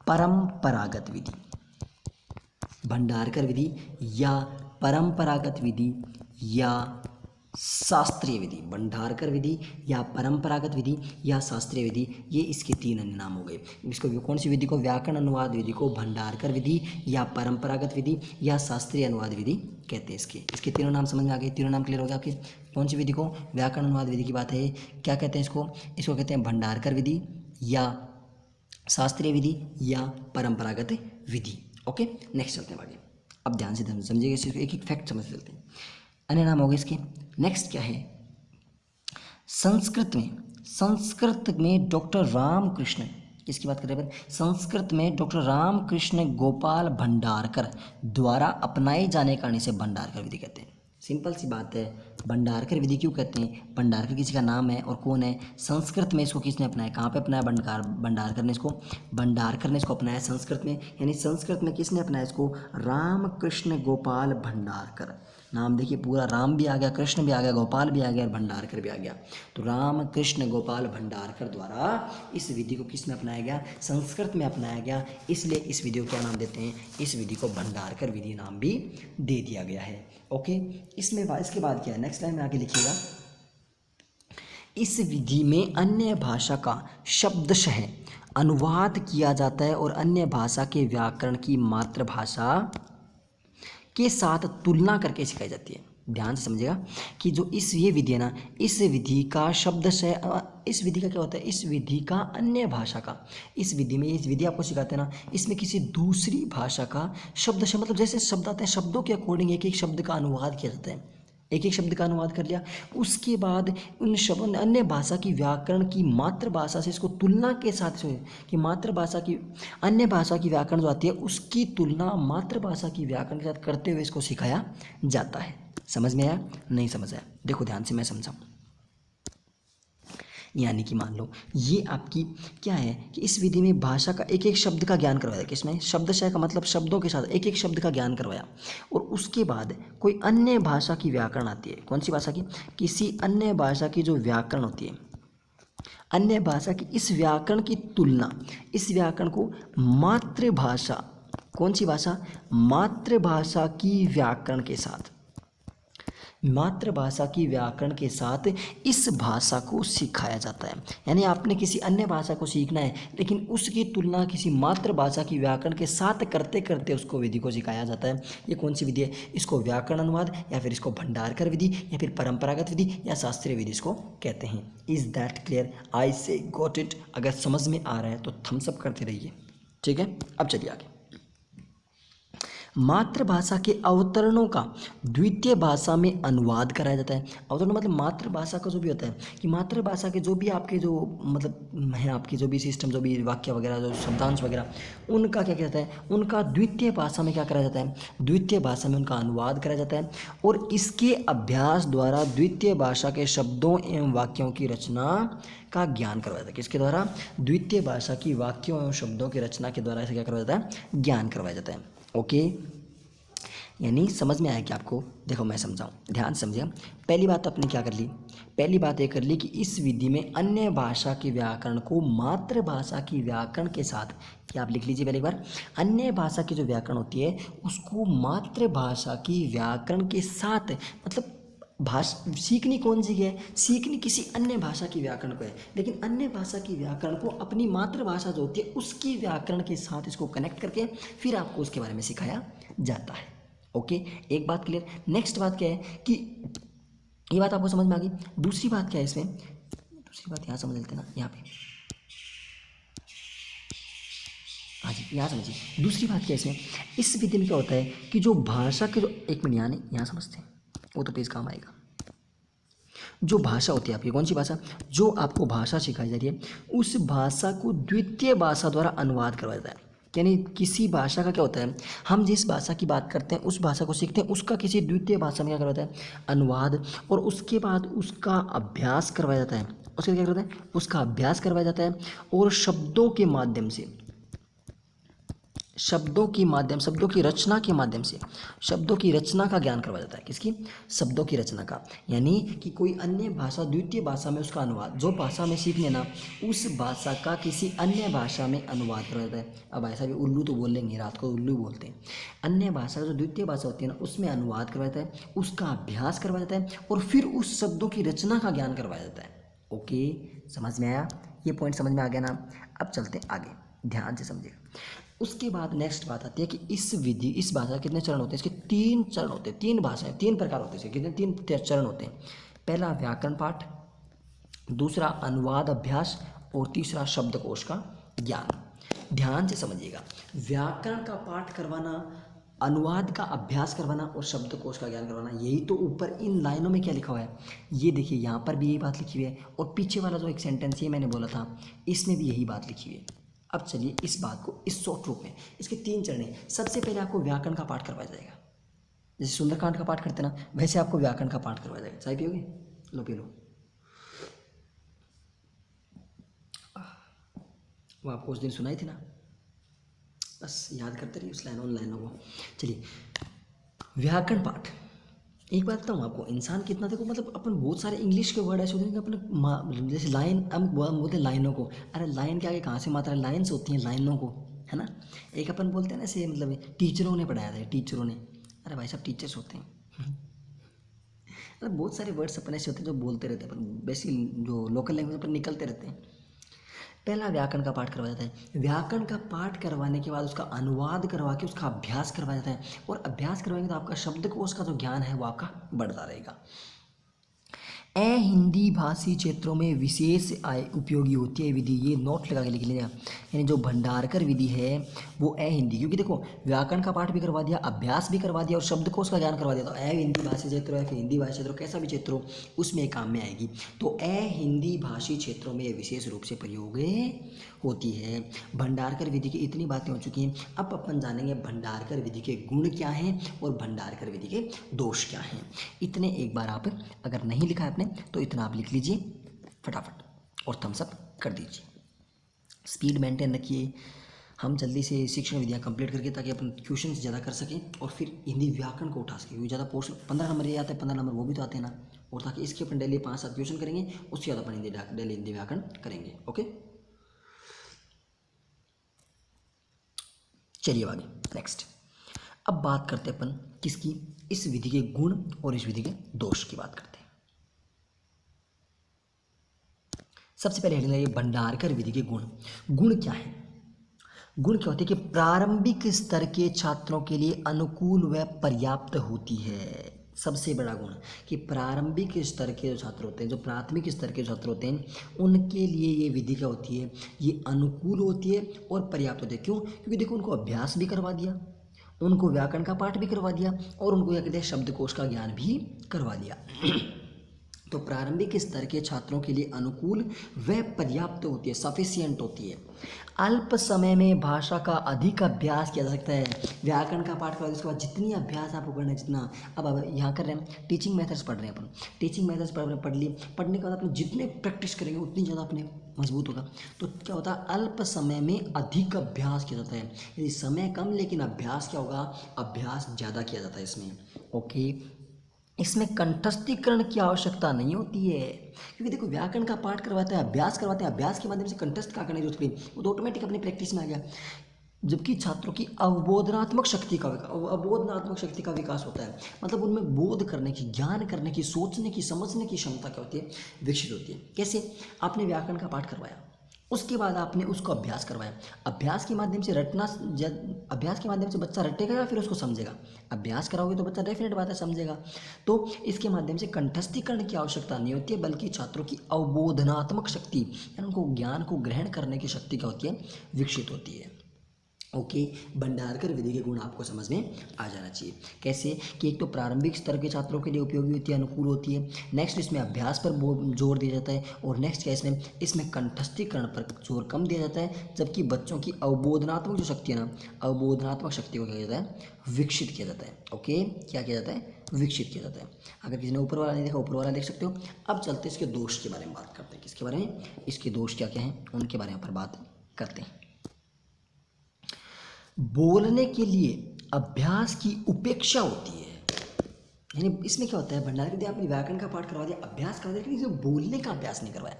[SPEAKER 1] परंपरागत विधि, भंडारकर विधि या परंपरागत विधि या शास्त्रीय विधि, भंडारकर विधि या परंपरागत विधि या शास्त्रीय विधि, ये इसके 3 अन्य नाम हो गए। इसको कौन सी विधि को, व्याकरण अनुवाद विधि को भंडारकर विधि या परंपरागत विधि या शास्त्रीय अनुवाद विधि कहते हैं। इसके तीनों नाम समझ में आ गए, तीनों नाम क्लियर हो गए आपके। कौन सी विधि को, व्याकरण अनुवाद विधि की बात है, क्या कहते हैं इसको कहते हैं भंडारकर विधि या शास्त्रीय विधि या परंपरागत विधि। ओके, नेक्स्ट चलते हैं आगे। अब ध्यान से समझिएगा, सिर्फ एक एक फैक्ट समझ चलते हैं। अन्य नाम हो गए इसके। नेक्स्ट क्या है, संस्कृत में डॉक्टर रामकृष्ण, किसकी बात कर रहे हैं, संस्कृत में डॉक्टर रामकृष्ण गोपाल भंडारकर द्वारा अपनाए जाने कारण इसे भंडारकर विधि कहते हैं। सिंपल सी बात है, भंडारकर विधि क्यों कहते हैं, भंडारकर किसी का नाम है और कौन है, संस्कृत में इसको किसने अपनाया, कहाँ पे अपनाया, भंडारकर ने इसको अपनाया संस्कृत में, यानी संस्कृत में किसने अपनाया इसको, रामकृष्ण गोपाल भंडारकर। नाम देखिए पूरा, राम भी आ गया, कृष्ण भी आ गया, गोपाल भी आ गया और भंडारकर भी आ गया। तो रामकृष्ण गोपाल भंडारकर द्वारा इस विधि को किसमें अपनाया गया, संस्कृत में अपनाया गया, इसलिए इस विधि को क्या नाम देते हैं, इस विधि को भंडारकर विधि नाम भी दे दिया गया है। ओके, इसके बाद क्या है, नेक्स्ट लाइन में आगे लिखिएगा, इस विधि में अन्य भाषा का शब्दशः अनुवाद किया जाता है और अन्य भाषा के व्याकरण की मातृभाषा के साथ तुलना करके सिखाई जाती है। ध्यान से समझिएगा कि जो ये विधि है ना, इस विधि का शब्दशः इस विधि का क्या होता है, इस विधि का अन्य भाषा का, इस विधि में, इस विधि आपको सिखाते हैं ना, इसमें किसी दूसरी भाषा का शब्दशः मतलब जैसे शब्द आते हैं शब्दों के अकॉर्डिंग एक एक शब्द का अनुवाद किया जाता है। एक एक शब्द का अनुवाद कर लिया, उसके बाद उन शब्द अन्य भाषा की व्याकरण की मातृभाषा से इसको तुलना के साथ कि मातृभाषा की अन्य भाषा की व्याकरण जो आती है उसकी तुलना मातृभाषा की व्याकरण के साथ करते हुए इसको सिखाया जाता है। समझ में आया? नहीं समझ आया? देखो ध्यान से मैं समझाऊँ। यानी कि मान लो ये आपकी क्या है कि इस विधि में भाषा का एक एक शब्द का ज्ञान करवाया, किसमें शब्दशः का मतलब शब्दों के साथ एक एक शब्द का ज्ञान करवाया, और उसके बाद कोई अन्य भाषा की व्याकरण आती है। कौन सी भाषा की? किसी अन्य भाषा की जो व्याकरण होती है, अन्य भाषा की इस व्याकरण की तुलना, इस व्याकरण को मातृभाषा, कौन सी भाषा? मातृभाषा की व्याकरण के साथ, मातृभाषा की व्याकरण के साथ इस भाषा को सिखाया जाता है। यानी आपने किसी अन्य भाषा को सीखना है लेकिन उसकी तुलना किसी मातृभाषा की व्याकरण के साथ करते करते उसको विधि को सिखाया जाता है। ये कौन सी विधि है? इसको व्याकरण अनुवाद या फिर इसको भंडारकर विधि या फिर परंपरागत विधि या शास्त्रीय विधि इसको कहते हैं। Is that clear? आई से गॉट इट? अगर समझ में आ रहा है तो थम्स अप करते रहिए, ठीक है। अब चलिए आगे। मातृभाषा के अवतरणों का द्वितीय भाषा में अनुवाद कराया जाता है। अवतरण मतलब मातृभाषा का जो भी होता है कि मातृभाषा के जो भी आपके जो मतलब है आपकी जो भी सिस्टम, जो भी वाक्य वगैरह, जो शब्दांश वगैरह, उनका क्या किया जाता है, उनका द्वितीय भाषा में क्या कराया जाता है, द्वितीय भाषा में उनका अनुवाद कराया जाता है। और इसके अभ्यास द्वारा द्वितीय भाषा के शब्दों एवं वाक्यों की रचना का ज्ञान करवाया जाता है। किसके द्वारा? द्वितीय भाषा की वाक्यों एवं शब्दों की रचना के द्वारा इसे क्या करवाया जाता है? ज्ञान करवाया जाता है। ओके, यानी समझ में आया कि आपको? देखो मैं समझाऊं, ध्यान से समझिए। पहली बात तो आपने क्या कर ली? पहली बात ये कर ली कि इस विधि में अन्य भाषा के व्याकरण को मातृभाषा की व्याकरण के साथ, क्या आप लिख लीजिए पहली बार, अन्य भाषा की जो व्याकरण होती है उसको मातृभाषा की व्याकरण के साथ, मतलब भाषा सीखनी कौन सी है? सीखनी किसी अन्य भाषा की व्याकरण को है, लेकिन अन्य भाषा की व्याकरण को अपनी मातृभाषा जो होती है उसकी व्याकरण के साथ इसको कनेक्ट करके फिर आपको उसके बारे में सिखाया जाता है। ओके, एक बात क्लियर। नेक्स्ट बात क्या है कि ये बात आपको समझ में आ गई। दूसरी बात क्या है इसमें? दूसरी बात यहाँ समझ लेते हैं ना, यहाँ पे, हाँ जी यहाँ समझिए। दूसरी बात क्या है इसमें? इस विधि में क्या होता है कि जो भाषा के जो, एक मिनट यहाँ समझते हैं, वो तो पेज काम आएगा। जो भाषा होती है आपकी, कौन सी भाषा? जो आपको भाषा सिखाई जा रही है उस भाषा को द्वितीय भाषा द्वारा अनुवाद करवाया जाता है। यानी किसी भाषा का क्या होता है, हम जिस भाषा की बात करते हैं उस भाषा को सीखते हैं, उसका किसी द्वितीय भाषा में क्या करवाता है? अनुवाद। और उसके बाद उसका अभ्यास करवाया जाता है। उसका क्या करवाता है? उसका अभ्यास करवाया जाता है और शब्दों के माध्यम से, शब्दों के माध्यम, शब्दों की रचना के माध्यम से, शब्दों की रचना का ज्ञान करवाया जाता है। किसकी? शब्दों की रचना का। यानी कि कोई अन्य भाषा, द्वितीय भाषा में उसका अनुवाद, जो भाषा में सीखने ना उस भाषा का किसी अन्य भाषा में अनुवाद करवाया जाता है। अब ऐसा भी उल्लू तो बोल लेंगे, रात को उल्लू बोलते हैं। अन्य भाषा जो द्वितीय भाषा होती है ना उसमें अनुवाद करवाया जाता है, उसका अभ्यास करवाया जाता है और फिर उस शब्दों की रचना का ज्ञान करवाया जाता है। ओके, समझ में आया? ये पॉइंट समझ में आ गया ना? अब चलते हैं आगे, ध्यान से समझिएगा। उसके बाद नेक्स्ट बात आती है कि इस विधि, इस भाषा के कितने चरण होते हैं? इसके 3 चरण होते हैं, 3 भाषाएं, 3 प्रकार होते हैं इसके, कितने? 3 चरण होते हैं। पहला व्याकरण पाठ, दूसरा अनुवाद अभ्यास और तीसरा शब्दकोश का ज्ञान। ध्यान से समझिएगा, व्याकरण का पाठ करवाना, अनुवाद का अभ्यास करवाना और शब्दकोश का ज्ञान करवाना, यही तो ऊपर इन लाइनों में क्या लिखा हुआ है, ये देखिए यहाँ पर भी यही बात लिखी हुई है और पीछे वाला जो एक सेंटेंस ये मैंने बोला था इसमें भी यही बात लिखी हुई है। अब चलिए इस बात को इस शॉर्ट रूप में, इसके 3 चरण हैं। सबसे पहले आपको व्याकरण का पाठ करवाया जाएगा, जैसे सुंदरकांड का पाठ करते ना वैसे आपको व्याकरण का पाठ करवाया जाएगा। चाय पियोगे? लो पी लो। वो आपको उस दिन सुनाई थी ना, बस याद करते रहिए उस लाइन, उन लाइनों को। चलिए व्याकरण पाठ। एक बात बताऊँ आपको, इंसान कितना, देखो मतलब अपन बहुत सारे इंग्लिश के वर्ड ऐसे होते हैं कि अपन जैसे लाइन, हम बोलते हैं लाइनों को, अरे लाइन के आगे कहाँ से मात्रा, लाइन्स होती हैं लाइनों को, है ना। एक अपन बोलते हैं ना ऐसे, मतलब टीचरों ने पढ़ाया था, टीचरों ने, अरे भाई साहब टीचर्स होते हैं। मतलब बहुत सारे वर्ड्स अपन ऐसे होते हैं जो बोलते रहते हैं अपन, बेसिकली जो लोकल लैंग्वेज अपन निकलते रहते हैं। पहला व्याकरण का पाठ करवाया जाता है। व्याकरण का पाठ करवाने के बाद उसका अनुवाद करवा के उसका अभ्यास करवाया जाता है, और अभ्यास करवाएंगे तो आपका शब्दकोश का जो ज्ञान है वो आपका बढ़ता रहेगा। हिंदी भाषी क्षेत्रों में विशेष उपयोगी होती है विधि, ये नोट लगा के लिख लीजिएगा। यानी जो भंडारकर विधि है वो हिंदी, क्योंकि देखो व्याकरण का पाठ भी करवा दिया, अभ्यास भी करवा दिया और शब्दकोश का ज्ञान करवा दिया, तो हिंदी भाषी क्षेत्र है, फिर हिंदी भाषी क्षेत्र कैसा भी क्षेत्र हो उसमें काम में आएगी। तो हिंदी भाषी क्षेत्रों में विशेष रूप से प्रयोग होती है। भंडारकर विधि की इतनी बातें हो चुकी हैं, अब अपन जानेंगे भंडारकर विधि के गुण क्या हैं और भंडारकर विधि के दोष क्या हैं। इतने एक बार आप अगर नहीं लिखा है आपने तो इतना आप लिख लीजिए फटाफट और थम्स अप कर दीजिए। स्पीड मेंटेन रखिए, हम जल्दी से शिक्षण विधियाँ कंप्लीट करके ताकि अपन क्वेश्चन ज़्यादा कर सकें और फिर हिंदी व्याकरण को उठा सकें, क्योंकि ज़्यादा पोर्शन 15 नंबर ये आता है, 15 नंबर वो भी तो आते हैं ना, और ताकि इसके अपन डेली 5-7 क्वेश्चन करेंगे, उससे ज़्यादा अपन डेली हिंदी व्याकरण करेंगे। ओके, चलिए आगे नेक्स्ट। अब बात करते हैं अपन किसकी, इस विधि के गुण और इस विधि के दोष की बात करते हैं। सबसे पहले हेडिंग है भंडारकर विधि के गुण। गुण क्या है? गुण क्या होते हैं कि प्रारंभिक स्तर के छात्रों के लिए अनुकूल व पर्याप्त होती है। सबसे बड़ा गुण कि प्रारंभिक स्तर के जो छात्र होते हैं, जो प्राथमिक स्तर के छात्र होते हैं, उनके लिए ये विधि क्या होती है, ये अनुकूल होती है और पर्याप्त होती है। क्यों? क्योंकि देखो उनको अभ्यास भी करवा दिया, उनको व्याकरण का पाठ भी करवा दिया और उनको क्या कहते हैं शब्दकोश का ज्ञान भी करवा दिया। तो प्रारंभिक स्तर के छात्रों के लिए अनुकूल व पर्याप्त होती है, सफिशियंट होती है। अल्प समय में भाषा का अधिक अभ्यास किया जा सकता है। व्याकरण का पाठ करो, उसके बाद जितनी अभ्यास आपको करना है, जितना अब यहाँ कर रहे हैं टीचिंग मेथड्स पढ़ रहे हैं अपन, टीचिंग मेथड्स पढ़ लिए, पढ़ने के बाद अपने जितने प्रैक्टिस करेंगे उतनी ज़्यादा अपने मजबूत होगा। तो क्या होता है, अल्प समय में अधिक अभ्यास किया जाता है। यदि समय कम लेकिन अभ्यास क्या होगा, अभ्यास ज़्यादा किया जाता है इसमें। ओके, इसमें कंठस्थीकरण की आवश्यकता नहीं होती है, क्योंकि देखो व्याकरण का पाठ करवाते हैं, अभ्यास करवाते हैं, अभ्यास के माध्यम से कंठस्थ का करने की जरूरत पड़ी, वो तो ऑटोमेटिक अपनी प्रैक्टिस में आ गया। जबकि छात्रों की अवबोधनात्मक शक्ति का विकास होता है, मतलब उनमें बोध करने की, ज्ञान करने की, सोचने की, समझने की क्षमता क्या होती है, विकसित होती है। कैसे? आपने व्याकरण का पाठ करवाया, उसके बाद आपने उसको अभ्यास करवाया, अभ्यास के माध्यम से अभ्यास के माध्यम से बच्चा रटेगा या फिर उसको समझेगा? अभ्यास कराओगे तो बच्चा डेफिनेट बात है समझेगा। तो इसके माध्यम से कंठस्थीकरण की आवश्यकता नहीं होती है, बल्कि छात्रों की अवबोधनात्मक शक्ति यानी उनको ज्ञान को ग्रहण करने की शक्ति क्या होती है, विकसित होती है। ओके, भंडारकर विधि के गुण आपको समझ में आ जाना चाहिए। कैसे? कि एक तो प्रारंभिक स्तर के छात्रों के लिए उपयोगी होती है, अनुकूल होती है। नेक्स्ट इसमें अभ्यास पर जोर दिया जाता है, और नेक्स्ट क्या इसमें कंठस्थीकरण पर जोर कम दिया जाता है, जबकि बच्चों की अवबोधनात्मक जो शक्ति है ना, अवबोधनात्मक शक्ति को क्या किया जाता है, विकसित किया जाता है। ओके, क्या किया जाता है, विकसित किया जाता है। अगर किसी ने ऊपर वाला नहीं देखा, ऊपर वाला देख सकते हो। अब चलते इसके दोष के बारे में बात करते हैं। किसके बारे में? इसके दोष क्या क्या हैं उनके बारे में पर बात करते हैं। बोलने के लिए अभ्यास की उपेक्षा होती है। यानी इसमें क्या होता है, भंडार के आपने व्याकरण का पाठ करवा दिया, अभ्यास करवा दिया, लेकिन बोलने का अभ्यास नहीं करवाया।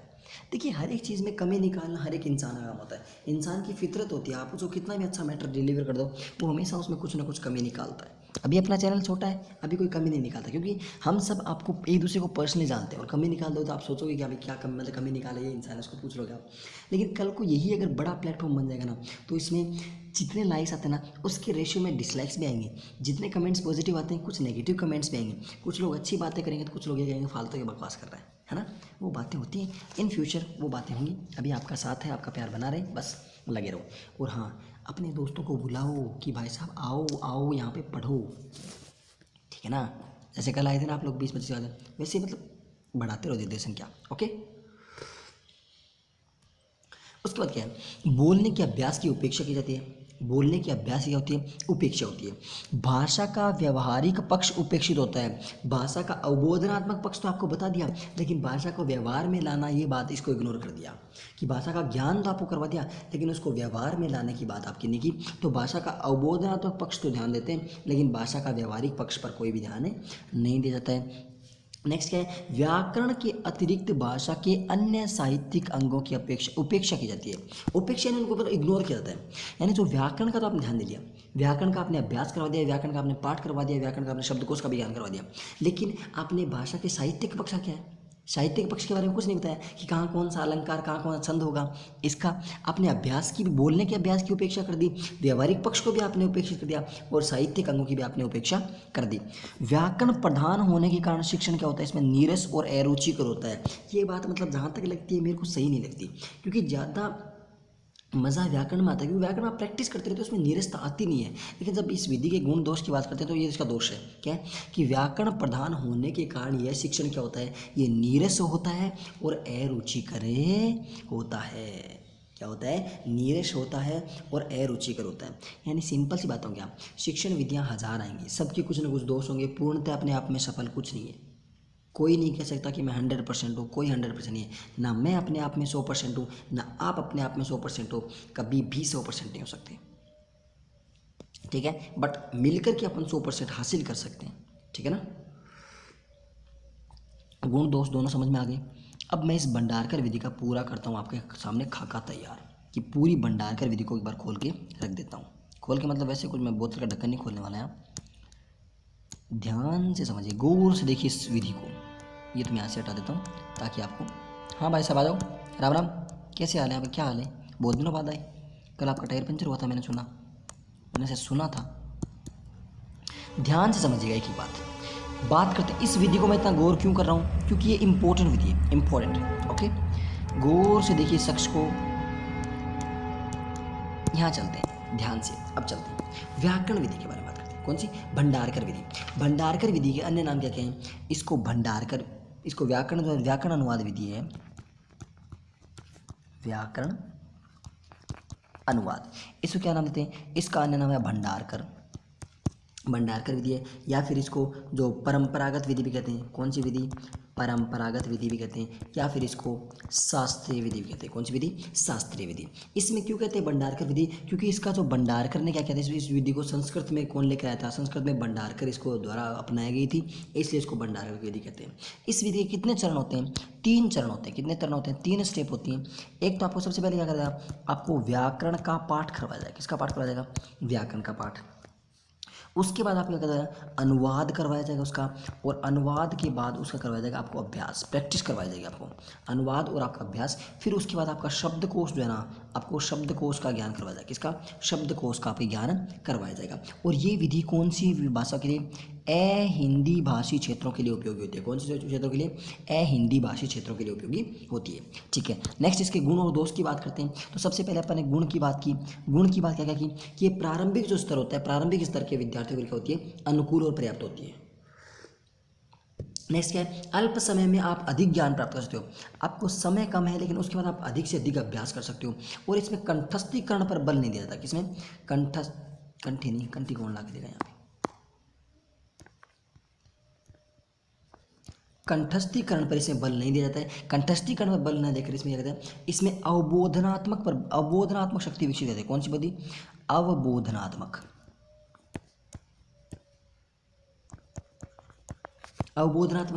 [SPEAKER 1] देखिए हर एक चीज़ में कमी निकालना हर एक इंसान का काम होता है, इंसान की फितरत होती है। आप उसको कितना भी अच्छा मैटर डिलीवर कर दो, वो हमेशा उसमें कुछ ना कुछ कमी निकालता है। अभी अपना चैनल छोटा है, अभी कोई कमी नहीं निकालता, क्योंकि हम सब आपको एक दूसरे को पर्सनली जानते हैं। और कमी निकाल दो तो आप सोचोगे कि अभी क्या कमी, मतलब कमी निकाले ये इंसान, उसको पूछ लोगे आप। लेकिन कल को यही अगर बड़ा प्लेटफॉर्म बन जाएगा ना, तो इसमें जितने लाइक्स आते हैं ना, उसके रेशियो में डिसलाइक्स भी आएंगे। जितने कमेंट्स पॉजिटिव आते हैं, कुछ नेगेटिव कमेंट्स भी आएंगे। कुछ लोग अच्छी बातें करेंगे तो कुछ लोग ये कहेंगे फालतू की बकवास कर रहा है ना। वो बातें होती हैं, इन फ्यूचर वो बातें होंगी। अभी आपका साथ है, आपका प्यार बना रहे, बस लगे रहो। और हाँ, अपने दोस्तों को बुलाओ कि भाई साहब आओ आओ यहाँ पे पढ़ो, ठीक है ना। जैसे कल आए थे ना आप लोग 20-25 वाले, वैसे मतलब बढ़ाते रहो निर्देशन क्या। ओके, उसके बाद क्या है, बोलने के अभ्यास की उपेक्षा की जाती है। बोलने की अभ्यास क्या होती है, उपेक्षा होती है। भाषा का व्यवहारिक पक्ष उपेक्षित होता है। भाषा का अवबोधनात्मक पक्ष तो आपको बता दिया, लेकिन भाषा को व्यवहार में लाना, ये बात इसको इग्नोर कर दिया। कि भाषा का ज्ञान तो आपको करवा दिया, लेकिन उसको व्यवहार में लाने की बात आपकी नहीं की। तो भाषा का अवबोधनात्मक पक्ष तो ध्यान देते हैं, लेकिन भाषा का व्यवहारिक पक्ष पर कोई भी ध्यान नहीं दिया जाता है। नेक्स्ट क्या है, व्याकरण के अतिरिक्त भाषा के अन्य साहित्यिक अंगों की उपेक्षा की जाती है। उपेक्षा यानी उनको ऊपर इग्नोर किया जाता है। यानी जो व्याकरण का तो आपने ध्यान दे लिया, व्याकरण का आपने अभ्यास करवा दिया, व्याकरण का आपने पाठ करवा दिया, व्याकरण का आपने शब्दकोश का भी ज्ञान करवा दिया, लेकिन आपने भाषा के साहित्यिक पक्ष क्या है, साहित्य के पक्ष के बारे में कुछ नहीं बताया कि कहाँ कौन सा अलंकार, कहाँ कौन सा छंद होगा। इसका आपने अभ्यास की भी, बोलने के अभ्यास की उपेक्षा कर दी, व्यवहारिक पक्ष को भी आपने उपेक्षित कर दिया और साहित्यिक अंगों की भी आपने उपेक्षा कर दी। व्याकरण प्रधान होने के कारण शिक्षण क्या होता है, इसमें नीरस और अरुचिकर होता है। ये बात मतलब जहाँ तक लगती है मेरे को सही नहीं लगती, क्योंकि ज़्यादा मज़ा व्याकरण में आता है, क्योंकि व्याकरण आप प्रैक्टिस करते रहते हो, उसमें नीरसता आती नहीं है। लेकिन जब इस विधि के गुण दोष की बात करते हैं तो ये इसका दोष है, क्या है कि व्याकरण प्रधान होने के कारण यह शिक्षण क्या होता है, ये नीरस होता है और अरुचिकर होता है। क्या होता है, नीरस होता है और अरुचिकर होता है। यानी सिंपल सी बात हो गया, शिक्षण विधियाँ हजार आएंगी, सबके कुछ ना कुछ दोष होंगे, पूर्णतः अपने आप में सफल कुछ नहीं है। कोई नहीं कह सकता कि मैं 100% हूँ, कोई 100% नहीं है, ना मैं अपने आप में 100% हूँ, ना आप अपने आप में 100% हो, कभी भी 100% नहीं हो सकते, ठीक है। बट मिलकर के अपन 100% हासिल कर सकते हैं, ठीक है ना। गुण दोष दोनों समझ में आ गए। अब मैं इस भंडारकर विधि का पूरा करता हूँ आपके सामने खाका तैयार, कि पूरी भंडारकर विधि को एक बार खोल के रख देता हूँ। खोल के मतलब वैसे कुछ मैं बोतल का ढक्कन नहीं खोलने वाला है, ध्यान से समझिए, गौर से देखिए इस विधि को। ये तो मैं यहाँ से हटा देता हूँ ताकि आपको, हाँ भाई साहब आ जाओ, राम राम, कैसे हाल है आपके, क्या हाल है, बहुत दिनों बाद आए। कल आपका टायर पंचर हुआ था, मैंने से सुना था। ध्यान से समझिएगा एक ही बात करते हैं। इस विधि को मैं इतना गौर क्यों कर रहा हूँ, क्योंकि ये इंपॉर्टेंट विधि है, इंपॉर्टेंट। ओके, गौर से देखिए शख्स को। यहाँ चलते हैं ध्यान से, अब चलते हैं व्याकरण विधि के बारे में बात करते हैं। कौन सी, भंडारकर विधि। भंडारकर विधि के अन्य नाम क्या क्या हैं, इसको भंडारकर, इसको व्याकरण जो व्याकरण अनुवाद विधि है, व्याकरण अनुवाद, इसको क्या नाम देते हैं, इसका अन्य नाम है भंडारकर, भंडारकर विधि है। या फिर इसको जो परंपरागत विधि भी कहते हैं, कौन सी विधि, परंपरागत विधि भी कहते हैं, या फिर इसको शास्त्रीय विधि भी कहते हैं। कौन सी विधि, शास्त्रीय विधि। इसमें क्यों कहते हैं भंडारकर विधि, क्योंकि इसका जो भंडारकर ने क्या कहते हैं, इस विधि को संस्कृत में कौन लेकर आया था, संस्कृत में भंडारकर इसको द्वारा अपनाई गई थी, इसलिए इसको भंडारकर विधि कहते हैं। इस विधि के कितने चरण होते हैं, 3 चरण होते हैं। कितने चरण होते हैं, 3 स्टेप होती हैं। एक तो आपको सबसे पहले क्या करेगा, आपको व्याकरण का पाठ करवाया जाएगा। किसका पाठ करवाया जाएगा, व्याकरण का पाठ। उसके बाद आपको क्या करवाया जाएगा, अनुवाद करवाया जाएगा उसका, और अनुवाद के बाद उसका करवाया जाएगा आपको अभ्यास, प्रैक्टिस करवाई जाएगी आपको, अनुवाद और आपका अभ्यास। फिर उसके बाद आपका शब्दकोश जो है ना, आपको शब्दकोश का ज्ञान करवाया जाएगा। किसका, शब्दकोश का आपको ज्ञान करवाया जाएगा। और ये विधि कौन सी भाषा के लिए, हिंदी भाषी क्षेत्रों के लिए उपयोगी होती है। कौन से क्षेत्रों के लिए, हिंदी भाषी क्षेत्रों के लिए उपयोगी होती है, ठीक है। नेक्स्ट इसके गुण और दोष की बात करते हैं। तो सबसे पहले अपन ने गुण की बात की। गुण की बात क्या क्या की, कि ये प्रारंभिक जो स्तर होता है, प्रारंभिक स्तर के विद्यार्थियों के लिए क्या होती है, अनुकूल और पर्याप्त होती है। नेक्स्ट क्या है, अल्प समय में आप अधिक ज्ञान प्राप्त कर सकते हो। आपको समय कम है लेकिन उसके बाद आप अधिक से अधिक अभ्यास कर सकते हो। और इसमें कंठस्थीकरण पर बल नहीं दिया जाता। किसमें, कंठी नहीं, कंठी कौन ला के देगा यहाँ पे, कंठस्थीकरण पर इसमें बल नहीं दिया जाता है। कंठस्थीकरण पर बल न देकर इसमें क्या कहते हैं, इसमें अवबोधनात्मक शक्ति विकसित होती है। कौन सी बुद्धि, अवबोधनात्मक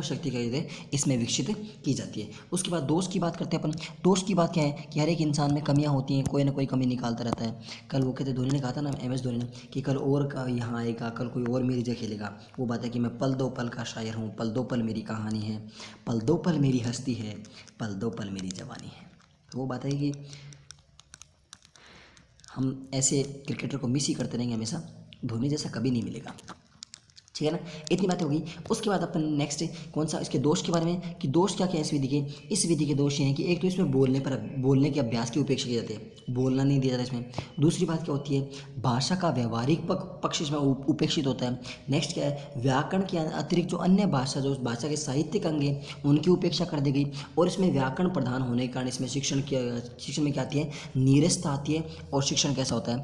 [SPEAKER 1] शक्ति क्या है, इसमें विकसित की जाती है। उसके बाद दोष की बात करते हैं अपन। दोष की बात क्या है, कि हर एक इंसान में कमियां होती हैं, कोई ना कोई कमी निकालता रहता है। कल वो कहते, धोनी ने कहा था ना, MS धोनी ने, कि कल और यहाँ आएगा, कल कोई और मेरी जगह खेलेगा। वो बात है कि मैं पल दो पल का शायर हूँ, पल दो पल मेरी कहानी है, पल दो पल मेरी हस्ती है, पल दो पल मेरी जवानी है। तो वो बात है कि हम ऐसे क्रिकेटर को मिस ही करते रहेंगे हमेशा, धोनी जैसा कभी नहीं मिलेगा, ठीक है ना। इतनी बातें होगी। उसके बाद अपन नेक्स्ट कौन सा, इसके दोष के बारे में, कि दोष क्या क्या है इस विधि के। इस विधि के दोष ये हैं कि एक तो इसमें बोलने के अभ्यास की उपेक्षा की जाती है, बोलना नहीं दिया जाता इसमें। दूसरी बात क्या होती है, भाषा का व्यवहारिक पक्ष इसमें उपेक्षित होता है। नेक्स्ट क्या है, व्याकरण के अतिरिक्त जो अन्य भाषा, जो भाषा के साहित्यिक अंग हैं उनकी उपेक्षा कर दी गई। और इसमें व्याकरण प्रधान होने के कारण इसमें शिक्षण में क्या आती है, नीरसता आती है। और शिक्षण कैसा होता है,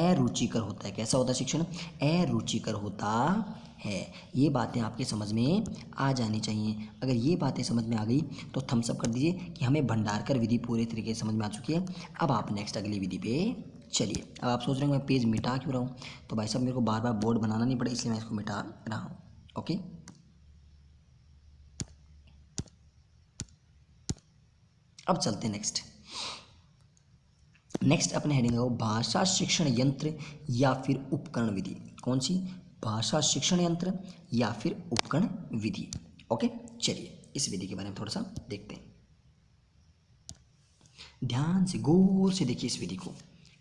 [SPEAKER 1] अरुचिकर होता है। कैसा होता है शिक्षण, अरुचिकर होता है। ये बातें आपके समझ में आ जानी चाहिए। अगर ये बातें समझ में आ गई तो थम्स अप कर दीजिए कि हमें भंडारकर विधि पूरे तरीके से समझ में आ चुकी है। अब आप नेक्स्ट अगली विधि पे चलिए। अब आप सोच रहे हैं मैं पेज मिटा क्यों रहा हूँ, तो भाई साहब मेरे को बार बार बोर्ड बनाना नहीं पड़ा, इसलिए मैं इसको मिटा रहा हूँ। ओके, अब चलते हैं नेक्स्ट अपने हेडिंग है वो भाषा शिक्षण यंत्र या फिर उपकरण विधि। कौन सी, भाषा शिक्षण यंत्र या फिर उपकरण विधि। ओके, चलिए इस विधि के बारे में थोड़ा सा देखते हैं। ध्यान से गौर से देखिए इस विधि को।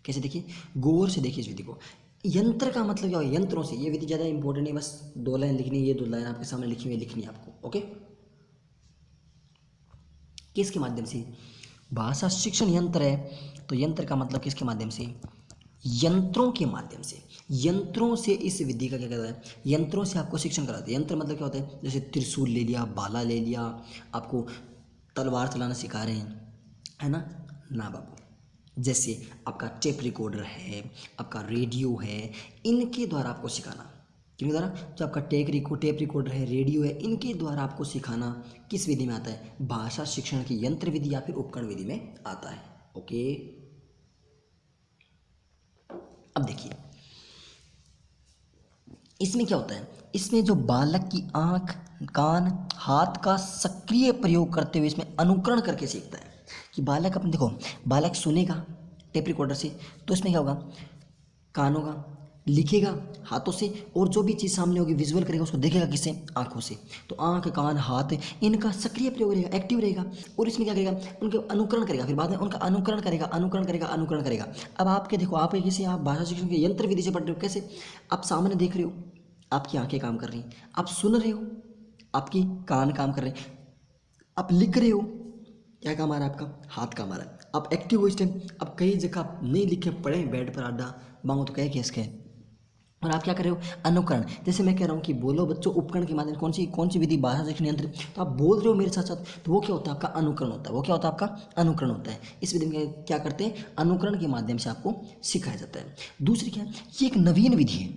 [SPEAKER 1] कैसे देखिए? गौर से देखिए इस विधि को। यंत्र का मतलब क्या हो? यंत्रों से। ये विधि ज़्यादा इंपॉर्टेंट है, बस 2 लाइन लिखनी है, ये 2 लाइन आपके सामने लिखी हुई लिखनी है आपको। ओके, किसके माध्यम से? भाषा शिक्षण यंत्र है, तो यंत्र का मतलब किसके माध्यम से? यंत्रों के माध्यम से। यंत्रों से इस विधि का क्या कहता है? यंत्रों से आपको शिक्षण कराते हैं। यंत्र मतलब क्या होता है? जैसे त्रिशूल ले लिया, भाला ले लिया, आपको तलवार चलाना सिखा रहे हैं, है ना? ना बाबू, जैसे आपका टेप रिकॉर्डर है, आपका रेडियो है, इनके द्वारा आपको सिखाना। किनके द्वारा? जो आपका टेप रिकॉर्डर है, रेडियो है, इनके द्वारा आपको सिखाना किस विधि में आता है? भाषा शिक्षण की यंत्र विधि या फिर उपकरण विधि में आता है। ओके, अब देखिए इसमें क्या होता है? इसमें जो बालक की आंख, कान, हाथ का सक्रिय प्रयोग करते हुए इसमें अनुकरण करके सीखता है। कि बालक अपने, देखो बालक सुनेगा टेप रिकॉर्डर से, तो इसमें क्या होगा? कान होगा, लिखेगा हाथों से, और जो भी चीज़ सामने होगी विजुअल करेगा उसको देखेगा किससे? आंखों से। तो आंख, कान, हाथ, इनका सक्रिय प्रयोग रहेगा, एक्टिव रहेगा, और इसमें क्या करेगा? उनके अनुकरण करेगा, फिर बाद में उनका अनुकरण करेगा, अनुकरण करेगा, अनुकरण करेगा। अब आपके देखो, आप किसी, आप भाषा शिक्षण के यंत्र विधि से पढ़ रहे हो। कैसे? आप सामने देख रहे हो, आपकी आंखें काम कर रही हैं, आप सुन रहे हो, आपकी कान काम कर रहे हैं, आप लिख रहे हो, क्या काम आ रहा है? आपका हाथ काम आ रहा है, आप एक्टिव हो इस टाइम। अब कई जगह आप नहीं लिखे पड़े बेड पर, आडा मांगो तो कहे केस के, और आप क्या कर रहे हो? अनुकरण। जैसे मैं कह रहा हूँ कि बोलो बच्चों उपकरण के माध्यम, कौन सी विधि? भाषा शिक्षण यंत्र। तो आप बोल रहे हो मेरे साथ साथ, तो वो क्या होता है? आपका अनुकरण होता है। वो क्या होता है? आपका अनुकरण होता है। इस विधि में क्या करते हैं? अनुकरण के माध्यम से आपको सिखाया जाता है। दूसरी क्या है? ये एक नवीन विधि है,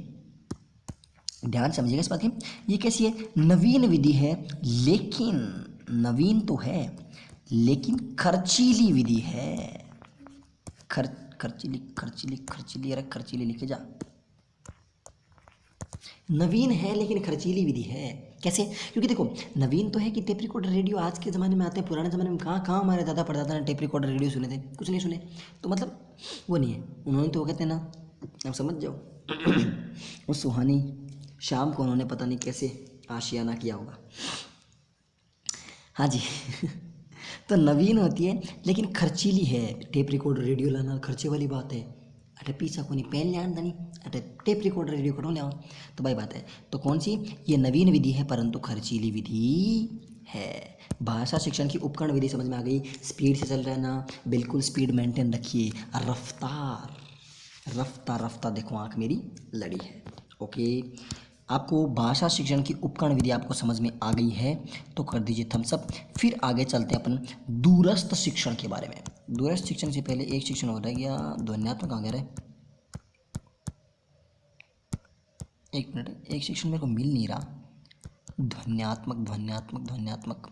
[SPEAKER 1] ध्यान समझिएगा इस बात की। ये कैसी है? नवीन विधि है, लेकिन नवीन तो है लेकिन खर्चीली विधि है। खर्चीली खर्चीली खर्चीली, अरे खर्चीली लिखे जा। नवीन है लेकिन खर्चीली विधि है। कैसे? क्योंकि देखो नवीन तो है कि टेप रिकॉर्डर रेडियो आज के ज़माने में आते हैं, पुराने ज़माने में कहाँ कहाँ हमारे दादा परदादा ने टेप रिकॉर्डर रेडियो सुने थे? कुछ नहीं सुने। तो मतलब वो नहीं है, उन्होंने तो वो कहते हैं ना, आप समझ जाओ उस सुहानी शाम को उन्होंने पता नहीं कैसे आशियाना किया होगा। हाँ जी तो नवीन होती है लेकिन खर्चीली है। टेप रिकॉर्डर रेडियो लाना खर्चे वाली बात है। अरे पीछा को नहीं पेन ले आना नहीं, अरे टेप रिकॉर्डर रेडियो करो ले आओ, तो भाई बात है। तो कौन सी? ये नवीन विधि है परंतु खर्चीली विधि है। भाषा शिक्षण की उपकरण विधि समझ में आ गई। स्पीड से चल रहा है ना, बिल्कुल स्पीड मेंटेन रखिए। रफ्तार, रफ्तार रफ्तार, देखो आँख मेरी लड़ी है। ओके, आपको भाषा शिक्षण की उपकरण विधि आपको समझ में आ गई है तो कर दीजिए थम्स अप। फिर आगे चलते हैं अपन दूरस्थ शिक्षण के बारे में। दूरस्थ शिक्षण से पहले एक शिक्षण हो रह गया, ध्वन्यात्मक कहाँ गया है? एक मिनट, एक शिक्षण मेरे को मिल नहीं रहा। ध्वन्यात्मक ध्वन्यात्मक ध्वन्यात्मक,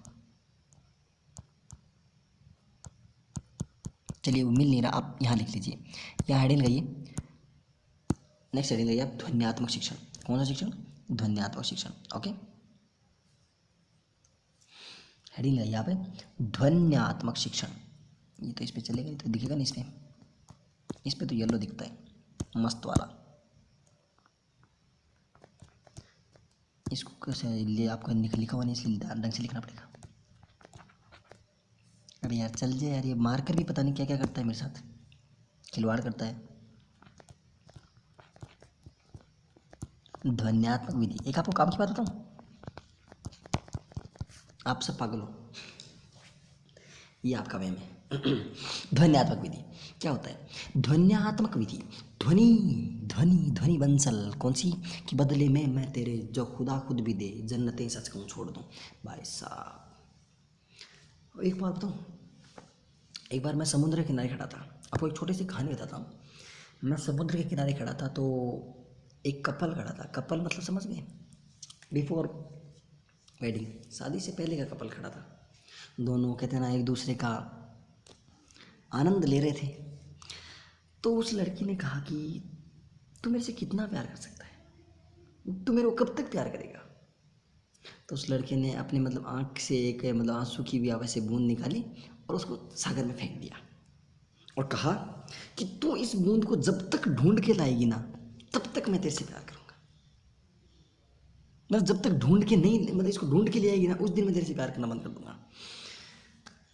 [SPEAKER 1] चलिए वो मिल नहीं रहा, आप यहाँ लिख लीजिए। यहाँ हेडिंग लगाइए, नेक्स्ट हेडिंग लगाइए आप, ध्वन्यात्मक शिक्षण। कौन सा शिक्षण? ध्वन्यात्मक शिक्षण। ओके, हेडिंग लगाइए यहाँ पे, ध्वन्यात्मक शिक्षण। ये तो इस पर चलेगा, ये तो दिखेगा नहीं इस पर तो येलो दिखता है मस्त वाला। इसको कैसे लिए? आपको लिखा हुआ नहीं इसलिए ढंग से लिखना पड़ेगा। अरे यार चल जाए यार, ये मार्कर भी पता नहीं क्या क्या करता है मेरे साथ, खिलवाड़ करता है। ध्वन्यात्मक विधि, एक आपको काम की बात बताऊँ, आप सब पागल हो, ये आपका वहम है ध्वन्यात्मक विधि क्या होता है? ध्वन्यात्मक विधि, ध्वनि ध्वनि ध्वनि बंसल, कौन सी? कि बदले में मैं तेरे जो खुदा खुद भी दे, जन्नतें सच कहूँ छोड़ दूँ। भाई साहब एक बात बताऊँ, एक बार मैं समुद्र के किनारे खड़ा था। आपको एक छोटी सी कहानी बताता हूँ। मैं समुद्र के किनारे खड़ा था तो एक कपल खड़ा था। कपल मतलब समझ गए? बिफोर वेडिंग, शादी से पहले का कपल खड़ा था। दोनों कहते हैं ना एक दूसरे का आनंद ले रहे थे। तो उस लड़की ने कहा कि तू मेरे से कितना प्यार कर सकता है, तू मेरे को कब तक प्यार करेगा? तो उस लड़के ने अपनी मतलब आँख से एक मतलब आंसू की भी वैसे बूंद निकाली और उसको सागर में फेंक दिया और कहा कि तू इस बूंद को जब तक ढूंढ के लाएगी ना, तब तक मैं तेरे से प्यार करूँगा। मतलब जब तक ढूंढ के नहीं, मतलब इसको ढूंढ के ले आएगी ना, उस दिन मैं तेरे से प्यार करना बंद कर दूंगा।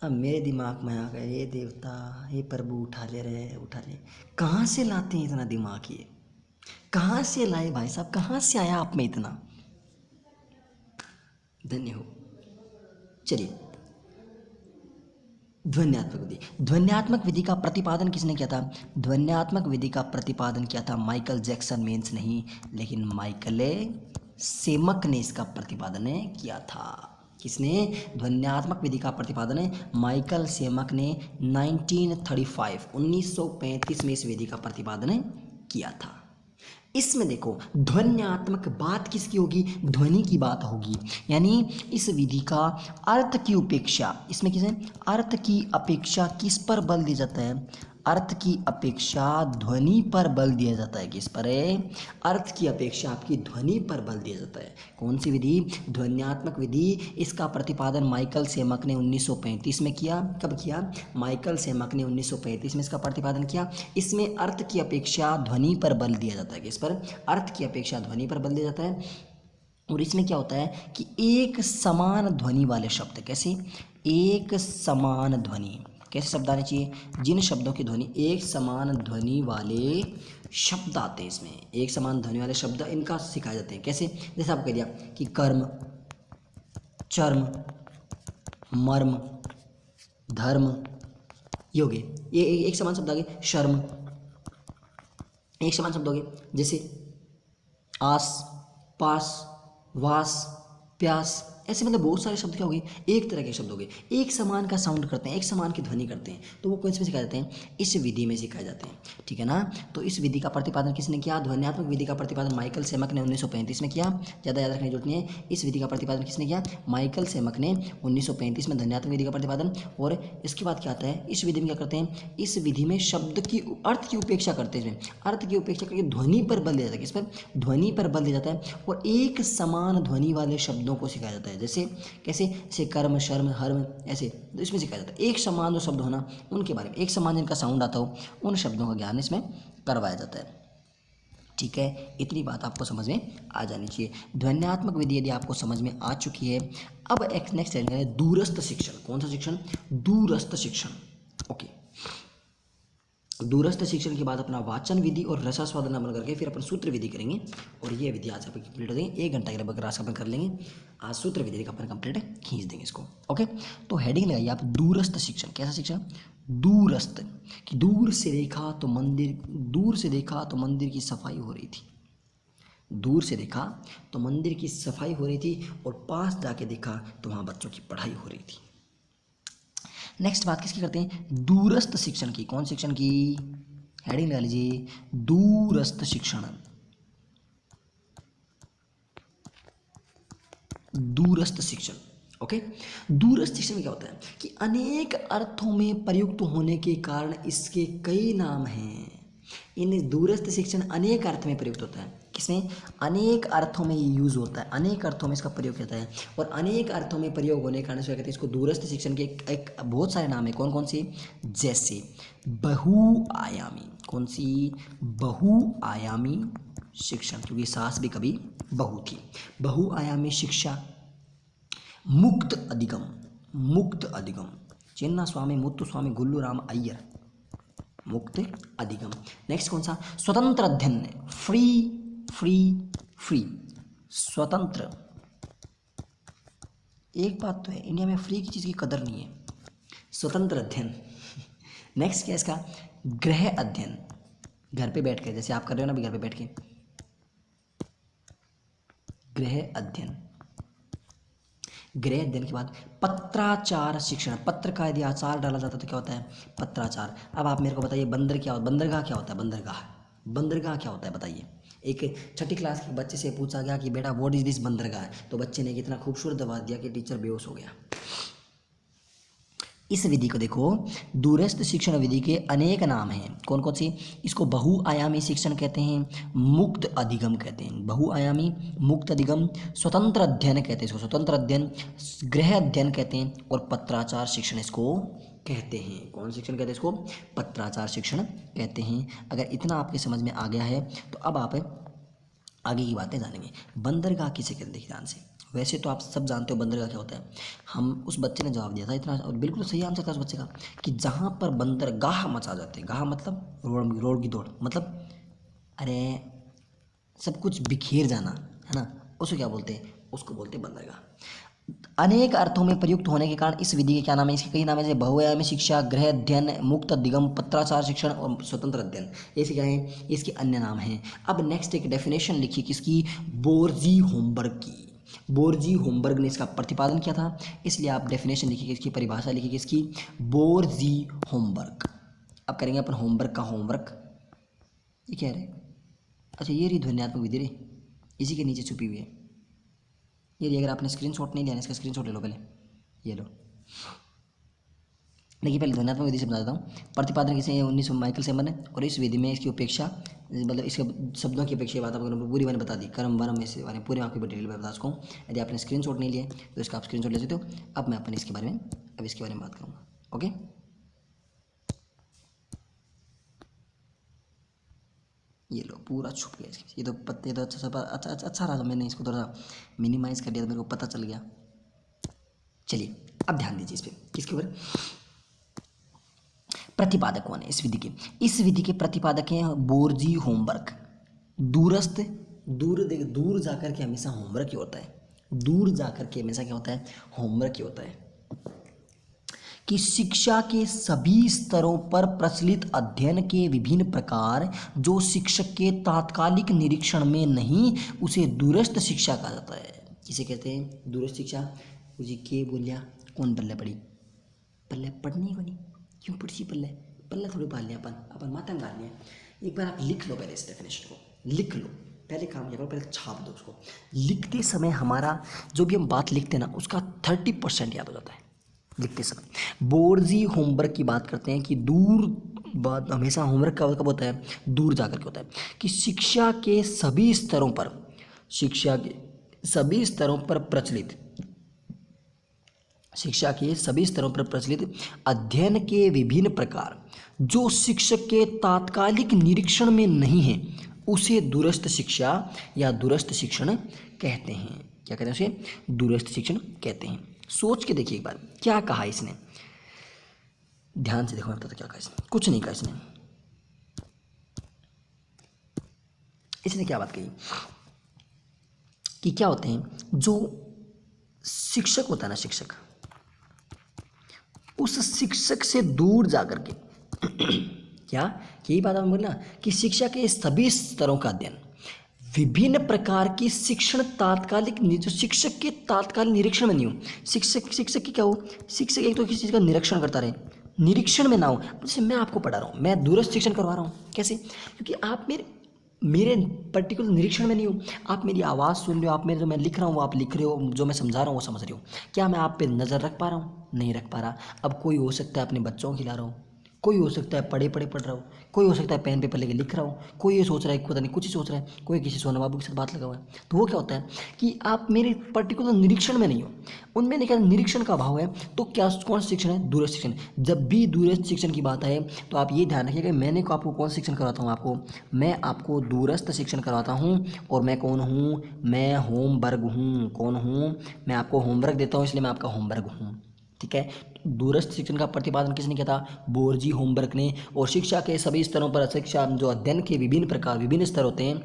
[SPEAKER 1] अब मेरे दिमाग में आ गए, ये देवता, हे प्रभु उठा ले रहे, उठा ले। कहाँ से लाते हैं इतना दिमाग ये, कहाँ से लाए भाई साहब, कहाँ से आया आप में इतना। धन्य हो। चलिए, ध्वन्यात्मक विधि। ध्वन्यात्मक विधि का प्रतिपादन किसने किया था? ध्वन्यात्मक विधि का प्रतिपादन किया था माइकल जैक्सन मेंस नहीं, लेकिन माइकल सेमक ने इसका प्रतिपादन किया था। किसने? ध्वन्यात्मक विधि का प्रतिपादन माइकल सेमक ने 1935 में इस विधि का प्रतिपादन किया था। इसमें देखो, ध्वन्यात्मक बात किसकी होगी? ध्वनि की बात होगी। यानी इस विधि का अर्थ की उपेक्षा, इसमें किस है? अर्थ की अपेक्षा किस पर बल दिया जाता है? अर्थ की अपेक्षा ध्वनि पर बल दिया जाता है। किस पर है? अर्थ की अपेक्षा आपकी ध्वनि पर बल दिया जाता है। कौन सी विधि? ध्वन्यात्मक विधि। इसका प्रतिपादन माइकल सेमक ने 1935 में किया। कब किया? माइकल सेमक ने 1935 में इसका प्रतिपादन किया। इसमें अर्थ की अपेक्षा ध्वनि पर बल दिया जाता है। किस पर? अर्थ की अपेक्षा ध्वनि पर बल दिया जाता है। और इसमें क्या होता है कि एक समान ध्वनि वाले शब्द, कैसे? एक समान ध्वनि, कैसे शब्द आने चाहिए? जिन शब्दों की ध्वनि, एक समान ध्वनि वाले शब्द आते हैं इसमें, एक समान ध्वनि वाले शब्द इनका सिखाए जाते हैं। कैसे? जैसे आपको कह दिया कि कर्म, चर्म, मर्म, धर्म, ये हो गए, ये एक समान शब्द आ गए। शर्म एक समान शब्द हो गए। जैसे आस, पास, वास, प्यास, ऐसे मतलब बहुत सारे शब्द क्या हो गए? एक तरह के शब्द हो गए, एक समान का साउंड करते हैं, एक समान की ध्वनि करते हैं। तो वो कौन से में सिखाए जाते हैं? इस विधि में सिखाए जाते हैं। ठीक है ना? तो इस विधि का प्रतिपादन किसने किया? ध्वन्यात्मक विधि का प्रतिपादन माइकल सेमक ने 1935 में किया। ज़्यादा याद रखने की जरूरत नहीं है। इस विधि का प्रतिपादन किसने किया? माइकल सेमक ने 1935 में ध्वन्यात्मक विधि का प्रतिपादन। और इसके बाद क्या आता है? इस विधि में क्या करते हैं? इस विधि में शब्द की अर्थ की उपेक्षा करते हैं। इसमें अर्थ की उपेक्षा करके ध्वनि पर बल दिया जाता है। किस पर? ध्वनि पर बल दिया जाता है। और एक समान ध्वनि वाले शब्दों को सिखाया जाता है। जैसे कैसे? जैसे कर्म, शर्म, हर्म, ऐसे तो इसमें सिखाया जाता है। एक समान जो शब्द होना, उनके बारे में, एक समान जिनका साउंड आता हो, उन शब्दों का ज्ञान इसमें करवाया जाता है। ठीक है, इतनी बात आपको समझ में आ जानी चाहिए। ध्वन्यात्मक विधि यदि आपको समझ में आ चुकी है, अब एक नेक्स्ट है दूरस्थ शिक्षण। कौन सा शिक्षण? दूरस्थ शिक्षण। ओके, दूरस्थ शिक्षण के बाद अपना वाचन विधि और रसास्वादन अमल करके फिर अपन सूत्र विधि करेंगे। और ये विधि आज अपन कंप्लीट हो जाएंगे, 1 घंटा के लगभग रास अपन कर लेंगे। आज सूत्र विधि का अपन कंप्लीट खींच देंगे इसको। ओके, तो हेडिंग लगाइए आप, दूरस्थ शिक्षण। कैसा शिक्षण? दूरस्थ, कि दूर से देखा तो मंदिर, दूर से देखा तो मंदिर की सफाई हो रही थी। दूर से देखा तो मंदिर की सफाई हो रही थी, और पास जाके देखा तो वहाँ बच्चों की पढ़ाई हो रही थी। नेक्स्ट बात किसकी करते हैं? दूरस्थ शिक्षण की। कौन शिक्षण की? हेडिंग लगा लीजिए, दूरस्थ शिक्षण। दूरस्थ शिक्षण। ओके, दूरस्थ शिक्षण में क्या होता है कि अनेक अर्थों में प्रयुक्त होने के कारण इसके कई नाम हैं। इन दूरस्थ शिक्षण अनेक अर्थ में प्रयुक्त होता है। किसमें? अनेक अर्थों में ये यूज़ होता है, अनेक अर्थों में इसका प्रयोग होता है। और अनेक अर्थों में प्रयोग होने के कारण से क्या कहते हैं इसको? दूरस्थ शिक्षण के एक बहुत सारे नाम है। कौन कौन से? जैसे बहुआयामी। कौन सी? बहुआयामी शिक्षण, क्योंकि सास भी कभी बहु थी। बहुआयामी शिक्षा, मुक्त अधिगम। मुक्त अधिगम, चिन्ना स्वामी, मुत्तुस्वामी, गुल्लू राम अय्यर, मुक्त अधिगम। नेक्स्ट कौन सा? स्वतंत्र अध्ययन, फ्री फ्री फ्री, स्वतंत्र। एक बात तो है, इंडिया में फ्री की चीज़ की कदर नहीं है। स्वतंत्र अध्ययन। नेक्स्ट क्या है इसका? गृह अध्ययन, घर पे बैठ के, जैसे आप कर रहे हो ना अभी घर पे बैठ के, गृह अध्ययन। गृह अध्ययन के बाद पत्राचार शिक्षण। पत्र का यदि आचार डाला जाता है तो क्या होता है? पत्राचार। अब आप मेरे को बताइए, बंदर क्या होता है? बंदरगाह क्या होता है? बंदरगाह, बंदरगाह क्या होता है बताइए। एक 6ठी क्लास के बच्चे से पूछा गया कि बेटा व्हाट इज दिस बंदरगाह, तो बच्चे ने कितना खूबसूरत जवाब दिया कि टीचर बेहोश हो गया। इस विधि को देखो, दूरस्थ शिक्षण विधि के अनेक नाम हैं। कौन कौन सी? इसको बहुआयामी शिक्षण कहते हैं, मुक्त अधिगम कहते हैं। बहुआयामी, मुक्त अधिगम, स्वतंत्र अध्ययन कहते हैं इसको, स्वतंत्र अध्ययन, गृह अध्ययन कहते हैं, और पत्राचार शिक्षण इसको कहते हैं। कौन शिक्षण कहते हैं इसको? पत्राचार शिक्षण कहते हैं। अगर इतना आपके समझ में आ गया है तो अब आप आगे की बातें जानेंगे। बंदरगाह किसे कहते हैं, देखिए ध्यान से। वैसे तो आप सब जानते हो बंदरगाह क्या होता है। हम उस बच्चे ने जवाब दिया था इतना, और बिल्कुल सही आंसर था उस बच्चे का, कि जहाँ पर बंदरगाह मचा जाते हैं। गाह मतलब रोड, रोड की दौड़ मतलब, अरे सब कुछ बिखेर जाना, है ना, उसको क्या बोलते हैं, उसको बोलते हैं बंदरगाह। अनेक अर्थों में प्रयुक्त होने के कारण इस विधि के क्या नाम है, इसके कई नाम है, जैसे बहुआयामी शिक्षा, गृह अध्ययन, मुक्त दिगम, पत्राचार शिक्षण और स्वतंत्र अध्ययन। ऐसे क्या है, इसके अन्य नाम हैं। अब नेक्स्ट एक डेफिनेशन लिखिए किसकी, बोर्जी होमबर्ग की। बोर्जी होमबर्ग ने इसका प्रतिपादन किया था, इसलिए आप डेफिनेशन लिखिए, इसकी परिभाषा लिखिए किसकी, बोर्जी होमबर्ग। अब करेंगे अपन होमवर्क का होमवर्क। ये क्या है, अच्छा ये रही ध्वन्यात्मक विधि रे, इसी के नीचे छुपी हुई है। ये अगर आपने स्क्रीनशॉट नहीं लिया, इसका स्क्रीनशॉट ले लो पहले, ये लो। देखिए पहले ध्वन्यात्मक विधि से बता देता हूँ। प्रतिपादन किसे 19 माइकल सेमर ने, और इस विधि में इसकी उपेक्षा, मतलब इसके शब्दों की उपेक्षा बात आपको पूरी मैंने बता दी, कर्म वर्म इसे बारे में पूरी आपकी डिटेल में बता सकूँ। यदि आपने स्क्रीनशॉट नहीं लिया तो इसका आप स्क्रीनशॉट ले सकते हो। अब मैं अपन इसके बारे में, अब इसके बारे में बात करूँगा। ओके, ये लो पूरा छुप गया इसके, ये तो पत्ते तो अच्छा सा अच्छा रहा, मैंने इसको थोड़ा मिनिमाइज़ कर दिया तो मेरे को पता चल गया। चलिए अब ध्यान दीजिए इस पर, किसके ऊपर, प्रतिपादक कौन है इस विधि के। इस विधि के प्रतिपादक हैं बोर्जी होमवर्क। दूरस्थ, दूर जाकर के हमेशा होमवर्क ही होता है, दूर जाकर के हमेशा क्या होता है, होमवर्क ही होता है। कि शिक्षा के सभी स्तरों पर प्रचलित अध्ययन के विभिन्न प्रकार जो शिक्षक के तात्कालिक निरीक्षण में नहीं, उसे दूरस्थ शिक्षा कहा जाता है। किसे कहते हैं, दूरस्थ शिक्षा। जी के बोलिया, कौन पल्ले पड़ी, पल्ले पढ़नी को नहीं, क्यों पढ़ी पल्ले, पल्ले थोड़ी पाल लिया अपन, अपन मातंग गाल लिया। एक बार आप लिख लो पहले इस डेफिनेशन को, लिख लो पहले, काम किया करो पहले, छाप दो उसको। लिखते समय हमारा जो भी हम बात लिखते हैं ना, उसका 30% याद हो जाता है लिखते समय। बोर्जी होमवर्क की बात करते हैं कि दूर, बात हमेशा होमवर्क का कब होता है, दूर जाकर के होता है। कि शिक्षा के सभी स्तरों पर, शिक्षा के सभी स्तरों पर प्रचलित, शिक्षा के सभी स्तरों पर प्रचलित अध्ययन के विभिन्न प्रकार जो शिक्षक के तात्कालिक निरीक्षण में नहीं है, उसे दूरस्थ शिक्षा या दूरस्थ शिक्षण कहते हैं। क्या कहते हैं उसे, दूरस्थ शिक्षण कहते हैं। सोच के देखिए एक बार क्या कहा इसने, ध्यान से देखो, मैं बताता क्या कहा इसने, कुछ नहीं कहा इसने। इसने क्या बात कही कि क्या होते हैं जो शिक्षक होता है ना, शिक्षक, उस शिक्षक से दूर जाकर के क्या, यही बात हम बोलना कि शिक्षा के सभी स्तरों का अध्ययन, विभिन्न प्रकार की शिक्षण तात्कालिक, जो शिक्षक के तात्कालिक निरीक्षण में नहीं हो, शिक्षक की क्या हो, शिक्षक एक तो किसी चीज़ का निरीक्षण करता रहे, निरीक्षण में ना हो। जैसे मैं आपको पढ़ा रहा हूँ, मैं दूरस्थ शिक्षण करवा रहा हूँ, कैसे, क्योंकि आप मेरे मेरे पर्टिकुलर निरीक्षण में नहीं हो, आप मेरी आवाज़ सुन रहे हो, आप मेरे जो मैं लिख रहा हूँ वो आप लिख रहे हो, जो मैं समझा रहा हूँ वो समझ रहे हो। क्या मैं आप पे नज़र रख पा रहा हूँ, नहीं रख पा रहा। अब कोई हो सकता है अपने बच्चों को खिला रहा हूँ, कोई हो सकता है पढ़े पढ़े पढ़ रहा हूँ, कोई हो सकता है पेन पेपर लेके लिख रहा हूँ, कोई ये सोच रहा है पता नहीं कुछ ही सोच रहा है, कोई किसी सोना बाबू के साथ बात लगा हुआ है। तो वो क्या होता है कि आप मेरे पर्टिकुलर निरीक्षण में नहीं हो, उनमें नहीं, क्या निरीक्षण का अभाव है। तो क्या, कौन सा शिक्षण है, दूरस्थ शिक्षण। जब भी दूरस्थ शिक्षण की बात आए तो आप ये ध्यान रखिएगा, मैंने को आपको कौन शिक्षण करवाता हूँ, आपको मैं आपको दूरस्थ शिक्षण करवाता हूँ। और मैं कौन हूँ, मैं होमवर्क हूँ। कौन हूँ, मैं आपको होमवर्क देता हूँ, इसलिए मैं आपका होमवर्क हूँ। ठीक है, दूरस्थ शिक्षण का प्रतिपादन किसने किया था, बोर्जी होमवर्क ने। और शिक्षा के सभी स्तरों पर, शिक्षा जो अध्ययन के विभिन्न प्रकार, विभिन्न स्तर होते हैं,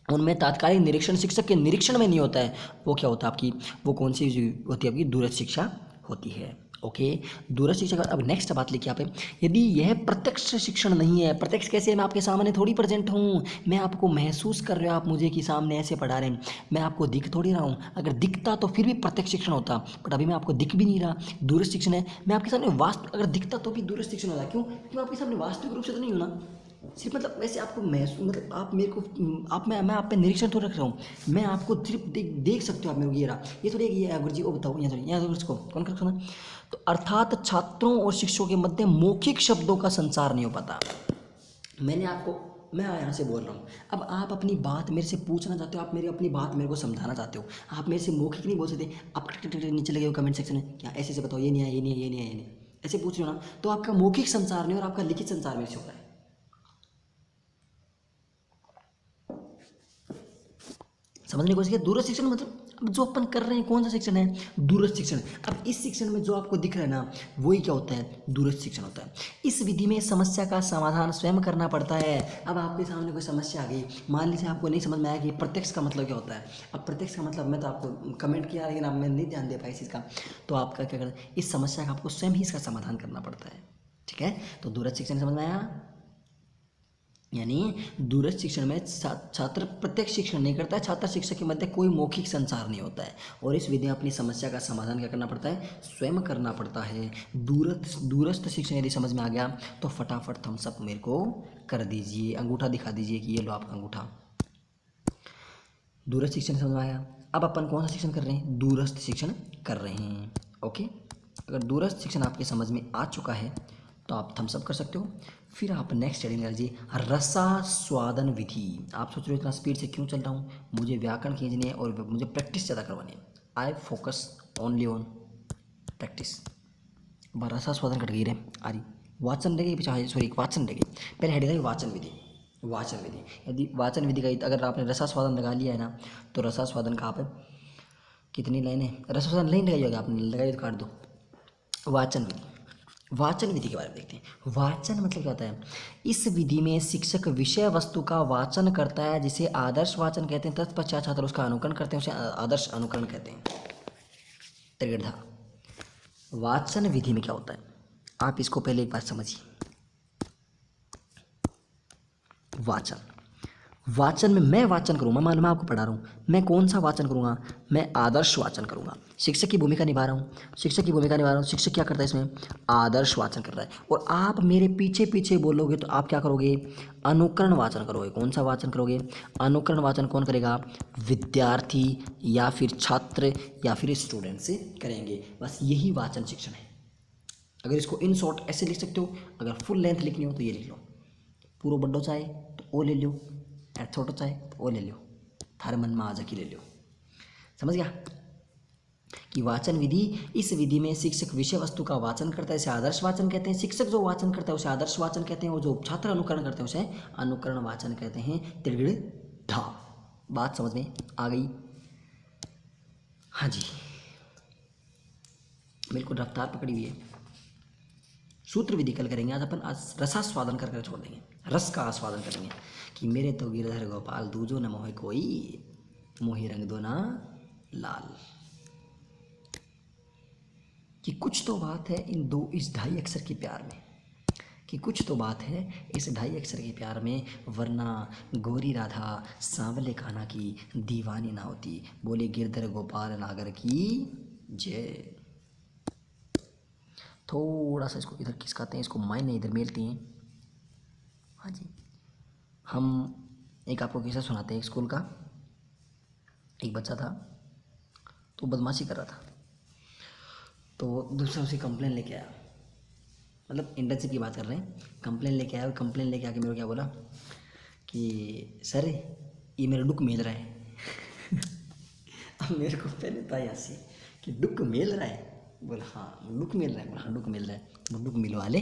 [SPEAKER 1] उनमें तात्कालिक निरीक्षण शिक्षक के निरीक्षण में नहीं होता है, वो क्या होता है आपकी, वो कौन सी होती है आपकी, दूरस्थ शिक्षा होती है। ओके, दूरस्थ शिक्षा। अब नेक्स्ट बात लिखिए आप, यदि यह प्रत्यक्ष शिक्षण नहीं है, प्रत्यक्ष कैसे है, मैं आपके सामने थोड़ी प्रेजेंट हूँ, मैं आपको महसूस कर रहे हो आप मुझे कि सामने ऐसे पढ़ा रहे हैं, मैं आपको दिख थोड़ी रहा हूँ। अगर दिखता तो फिर भी प्रत्यक्ष शिक्षण होता, बट अभी मैं आपको दिख भी नहीं रहा, दूरस्थ शिक्षण है। मैं आपके सामने वास्तव, अगर दिखता तो भी दूरस्थ शिक्षण होता, क्यों, क्योंकि आपके सामने वास्तविक रूप से तो नहीं होना, सिर्फ मतलब वैसे आपको महसूस, मतलब आप मेरे को, आप मैं आप पे निरीक्षण तो रख रहा हूँ, मैं आपको सिर्फ देख सकते हो आप मेरे को, ये रहा, ये थोड़ी ये गुरु जी वो बताओ, यहाँ थोड़ी इसको कौन कर सुना। तो अर्थात छात्रों और शिक्षकों के मध्य मौखिक शब्दों का संचार नहीं हो पाता। मैंने आपको, मैं यहाँ से बोल रहा हूँ, अब आप अपनी बात मेरे से पूछना चाहते हो, आप मेरी अपनी बात मेरे को समझाना चाहते हो, आप मेरे से मौखिक नहीं बोल सकते, आप नीचे लगे हो कमेंट सेक्शन में, क्या ऐसे ऐसे बताओ, ये नहीं है, ये नहीं है, ये नहीं है, ये नहीं है, ऐसे पूछ रहे हो ना, तो आपका मौखिक संचार नहीं और आपका लिखित संचार मेरे से हो रहा है। समझने की कोशिश किया। दूरस्थ शिक्षण मतलब अब जो अपन कर रहे हैं कौन सा शिक्षण है, दूरस्थ शिक्षण। अब इस शिक्षण में जो आपको दिख रहा है ना वही क्या होता है, दूरस्थ शिक्षण होता है। इस विधि में समस्या का समाधान स्वयं करना पड़ता है। अब आपके सामने कोई समस्या आ गई, मान लीजिए आपको नहीं समझ में आया कि प्रत्यक्ष का मतलब क्या होता है। अब प्रत्यक्ष का मतलब मैं तो आपको कमेंट किया लेकिन अब मैं नहीं ध्यान दे पाया इस चीज़ का, तो आपका क्या करना है, इस समस्या का आपको स्वयं ही इसका समाधान करना पड़ता है। ठीक है, तो दूरस्थ शिक्षण समझ में आया। यानी दूरस्थ शिक्षण में छात्र प्रत्यक्ष शिक्षण नहीं करता है, छात्र शिक्षक के मध्य कोई मौखिक संचार नहीं होता है, और इस विधि में अपनी समस्या का समाधान क्या करना पड़ता है, स्वयं करना पड़ता है। दूरस्थ शिक्षण यदि समझ में आ गया तो फटाफट थम्स अप मेरे को कर दीजिए, अंगूठा दिखा दीजिए कि ये लो आपका अंगूठा। दूरस्थ शिक्षण समझ में आया। अब अपन कौन सा शिक्षण कर रहे हैं, दूरस्थ शिक्षण कर रहे हैं। ओके, अगर दूरस्थ शिक्षण आपके समझ में आ चुका है तो आप थम्स अप कर सकते हो। फिर आप नेक्स्ट स्टडी कर लीजिए, रसास्वादन विधि। आप सोच रहे हो इतना स्पीड से क्यों चल रहा हूँ, मुझे व्याकरण खींचनी है और मुझे प्रैक्टिस ज़्यादा करवानी है। I focus only on practice. रसास्वादन कट गई रे, आ रही वाचन रह गई पीछे, सॉरी वाचन रह गई, पहले हेड था वाचन विधि। वाचन विधि, यदि वाचन विधि का अगर आपने रसास्वादन लगा लिया है ना, तो रसास्वादन का आप कितनी लाइनें, रसास्वादन लाइन लगाई होगी आपने, लगाई तो काट दो। वाचन विधि, वाचन विधि के बारे में देखते हैं। वाचन मतलब क्या होता है, इस विधि में शिक्षक विषय वस्तु का वाचन करता है जिसे आदर्श वाचन कहते हैं, तत्पश्चात छात्र उसका अनुकरण करते हैं, उसे आदर्श अनुकरण कहते हैं। त्रिगढ़ वाचन विधि में क्या होता है, आप इसको पहले एक बार समझिए। वाचन, वाचन में मैं वाचन करूँगा, मान लो मैं आपको पढ़ा रहा हूँ, मैं कौन सा वाचन करूँगा, मैं आदर्श वाचन करूँगा। शिक्षक की भूमिका निभा रहा हूँ, शिक्षक की भूमिका निभा रहा हूँ। शिक्षक क्या करता है इसमें, आदर्श वाचन कर रहा है, और आप मेरे पीछे पीछे बोलोगे तो आप क्या करोगे, अनुकरण वाचन करोगे। कौन सा वाचन करोगे, अनुकरण वाचन कौन करेगा, विद्यार्थी या फिर छात्र या फिर स्टूडेंट से करेंगे। बस यही वाचन शिक्षण है। अगर इसको इन शॉर्ट ऐसे लिख सकते हो, अगर फुल लेंथ लिखनी हो तो ये लिख लो, पूरा बड्डो चाहे तो ओ ले लो, छोटो चाहे तो ओ ले लो, थारे मन में आ जा कि ले लो। समझ गया कि वाचन विधि, इस विधि में शिक्षक विषय वस्तु का वाचन करता है, इसे आदर्श वाचन कहते हैं। शिक्षक जो वाचन करता है उसे आदर्श वाचन कहते हैं, और जो छात्र अनुकरण करते हैं उसे अनुकरण वाचन कहते हैं। त्रिगुण धा, बात समझ में आ गई। हाँ जी, बिल्कुल रफ्तार पकड़ी हुई है। सूत्र विधि कल करेंगे, आज अपन आज रसास्वादन कर छोड़ देंगे, रस का आस्वादन करेंगे कि मेरे तो गिरधर गोपाल दूजो न मोहे कोई, मोहे रंग दो ना लाल। कि कुछ तो बात है इन दो, इस ढाई अक्षर के प्यार में, कि कुछ तो बात है इस ढाई अक्षर के प्यार में, वरना गोरी राधा सांवले कान्हा की दीवानी ना होती। बोले गिरधर गोपाल नागर की जय। थोड़ा सा इसको इधर खिसकाते हैं, इसको मायने इधर मेलते हैं। हाँ जी, हम एक आपको किस्सा सुनाते हैं। एक स्कूल का एक बच्चा था, तो बदमाशी कर रहा था, तो दूसरा उसे कंप्लेन लेके आया, मतलब इंटर्नशिप की बात कर रहे हैं। कंप्लेन लेके आया, कंप्लेन लेके आके मेरे को क्या बोला कि सर ये मेरा डुक मेल रहा है। अब मेरे को पहले था हंसी कि डुक मेल रहा है, बोला हाँ डुक मेल रहा है, बोला हाँ डुक मेल रहा है, वो डुक मिलवा ले।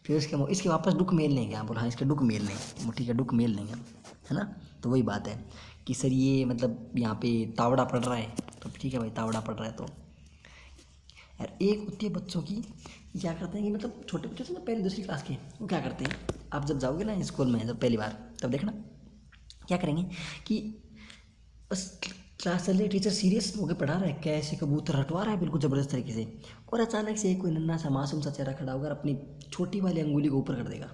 [SPEAKER 1] फिर इसके वापस डुक मेल लेंगे, हाँ बोला हाँ इसके डुक मेल लेंगे, ठीक है डुक मेल लेंगे, है ना। तो वही बात है कि सर ये मतलब यहाँ पे तावड़ा पड़ रहा है, तो ठीक है भाई तावड़ा पड़ रहा है। तो यार एक होती है बच्चों की, क्या करते हैं कि मतलब छोटे बच्चे से ना पहली दूसरी क्लास के, वो क्या करते हैं, आप जब जाओगे ना स्कूल में जब पहली बार, तब देखना क्या करेंगे कि बस क्लास चल रही, टीचर सीरियस होकर पढ़ा रहा है, कैसे कबूतर रटवा रहा है बिल्कुल ज़बरदस्त तरीके से, और अचानक से कोई नन्हा सा मासूम सा चेहरा खड़ा होकर अपनी छोटी वाली अंगुली को ऊपर कर देगा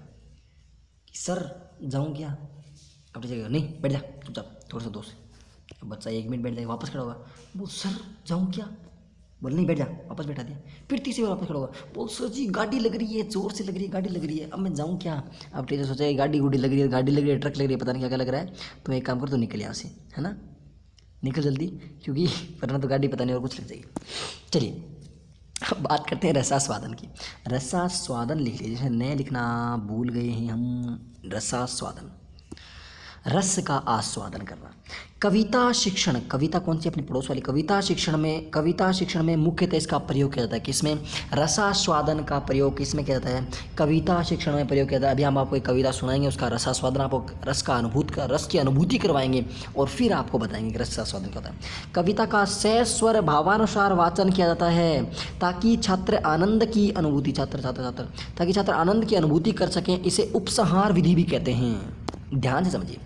[SPEAKER 1] कि सर जाऊँ क्या। अब टीचर नहीं बैठ जा चुपचाप, थोड़ा सा दोस्त। अब बच्चा 1 मिनट बैठ जाएगा, वापस खड़ा होगा, वो सर जाऊँ क्या, बोल नहीं बैठ जा, वापस बैठा दिया। फिर तीसरी बार वापस खड़ा होगा, बोल सर जी गाड़ी लग रही है, जोर से लग रही है, गाड़ी लग रही है, अब मैं जाऊँ क्या। अब टीचर सोचा गाड़ी गुड़ी लग रही है, गाड़ी लग रही है, ट्रक लग रही है, पता नहीं क्या क्या लग रहा है, तो एक काम कर तो निकल यहाँ से, है ना, निकल जल्दी, क्योंकि वरना तो गाड़ी पता नहीं और कुछ लग जाएगी। चलिए अब बात करते हैं रसास्वादन की। रसास्वादन लिख लीजिए, जैसे नए लिखना भूल गए हैं हम, रसास्वादन। रस का आस्वादन करना। कविता शिक्षण, कविता कौन सी? अपनी पड़ोस वाली। कविता शिक्षण में मुख्यतः इसका प्रयोग किया जाता है किसमें? रसास्वादन का प्रयोग किसमें किया जाता है? कविता शिक्षण में प्रयोग किया जाता है। अभी हम आपको एक कविता सुनाएंगे, उसका रसास्वादन, आपको रस की अनुभूति करवाएंगे और फिर आपको बताएंगे कि रसास्वादन क्या होता है। कविता का सस्वर भावानुसार वाचन किया जाता है ताकि छात्र आनंद की अनुभूति कर सकें। इसे उपसंहार विधि भी कहते हैं। ध्यान से समझिए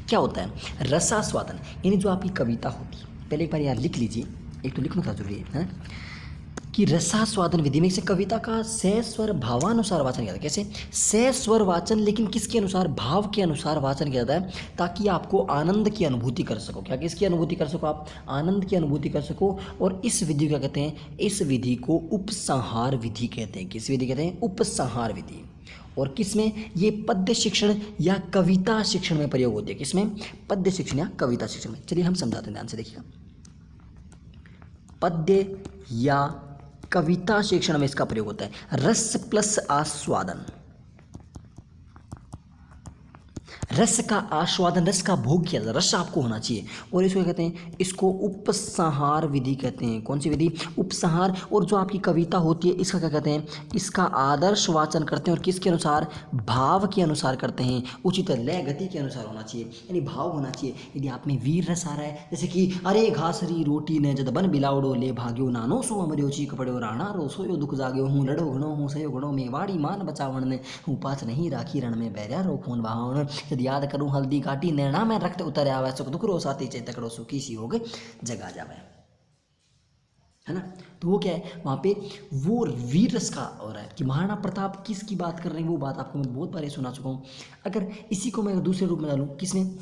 [SPEAKER 1] क्या होता है रसास्वादन, यानी जो आपकी कविता होती है, पहले एक बार यार लिख लीजिए, एक तो लिखना जरूरी है कि रसास्वादन विधि में से कविता का सस्वर भावानुसार वाचन किया जाता है। कैसे? सस्वर वाचन, लेकिन किसके अनुसार? भाव के अनुसार वाचन किया जाता है ताकि आपको आनंद की अनुभूति कर सको। क्या? किसकी अनुभूति कर सको? आप आनंद की अनुभूति कर सको। और इस विधि को क्या कहते हैं? इस विधि को उपसंहार विधि कहते हैं। किस विधि कहते हैं? उपसंहार विधि। और किसमें? ये पद्य शिक्षण या कविता शिक्षण में प्रयोग होती है। किसमें? पद्य शिक्षण या कविता शिक्षण में। चलिए हम समझाते हैं, ध्यान से देखिएगा। पद्य या कविता शिक्षण में इसका प्रयोग होता है। रस प्लस आस्वादन, रस का आस्वादन, रस का भोग किया जाता है, रस आपको होना चाहिए। और इसको कहते हैं? इसको उपसंहार विधि कहते हैं। कौन सी विधि? उपसंहार। और जो आपकी कविता होती है इसका क्या कहते हैं? इसका आदर्श वाचन करते हैं। और किसके अनुसार? भाव के अनुसार करते हैं। उचित लय गति के अनुसार होना चाहिए, यानी भाव होना चाहिए। यदि आप में वीर रस आ रहा है, जैसे कि अरे घासरी रोटी ने जद बन बिलावड़ो ले भाग्यो नानो सो अमर्यो चीक पड़ो राणा रो सोयो दुख जाग्यो हूँ लड़ो घणो हूँ सयो घणो में वाड़ी मान बचावन ने हूँ पाच नहीं राखी रण में बैरिया रो खून बहावन। याद करूं हल्दी काटी नैना में रक्त उतर आवे सुख दुख रो साथी चेतकड़ो सुखी सी हो गए जगा जावे, है ना। तो वो क्या है वहाँ पे? वो वीर रस का हो रहा है कि महाराणा प्रताप किसकी बात कर रहे हैं, वो बात आपको मैं बहुत बार सुना चुका हूँ। अगर इसी को मैं दूसरे रूप में डालूँ, किसमें?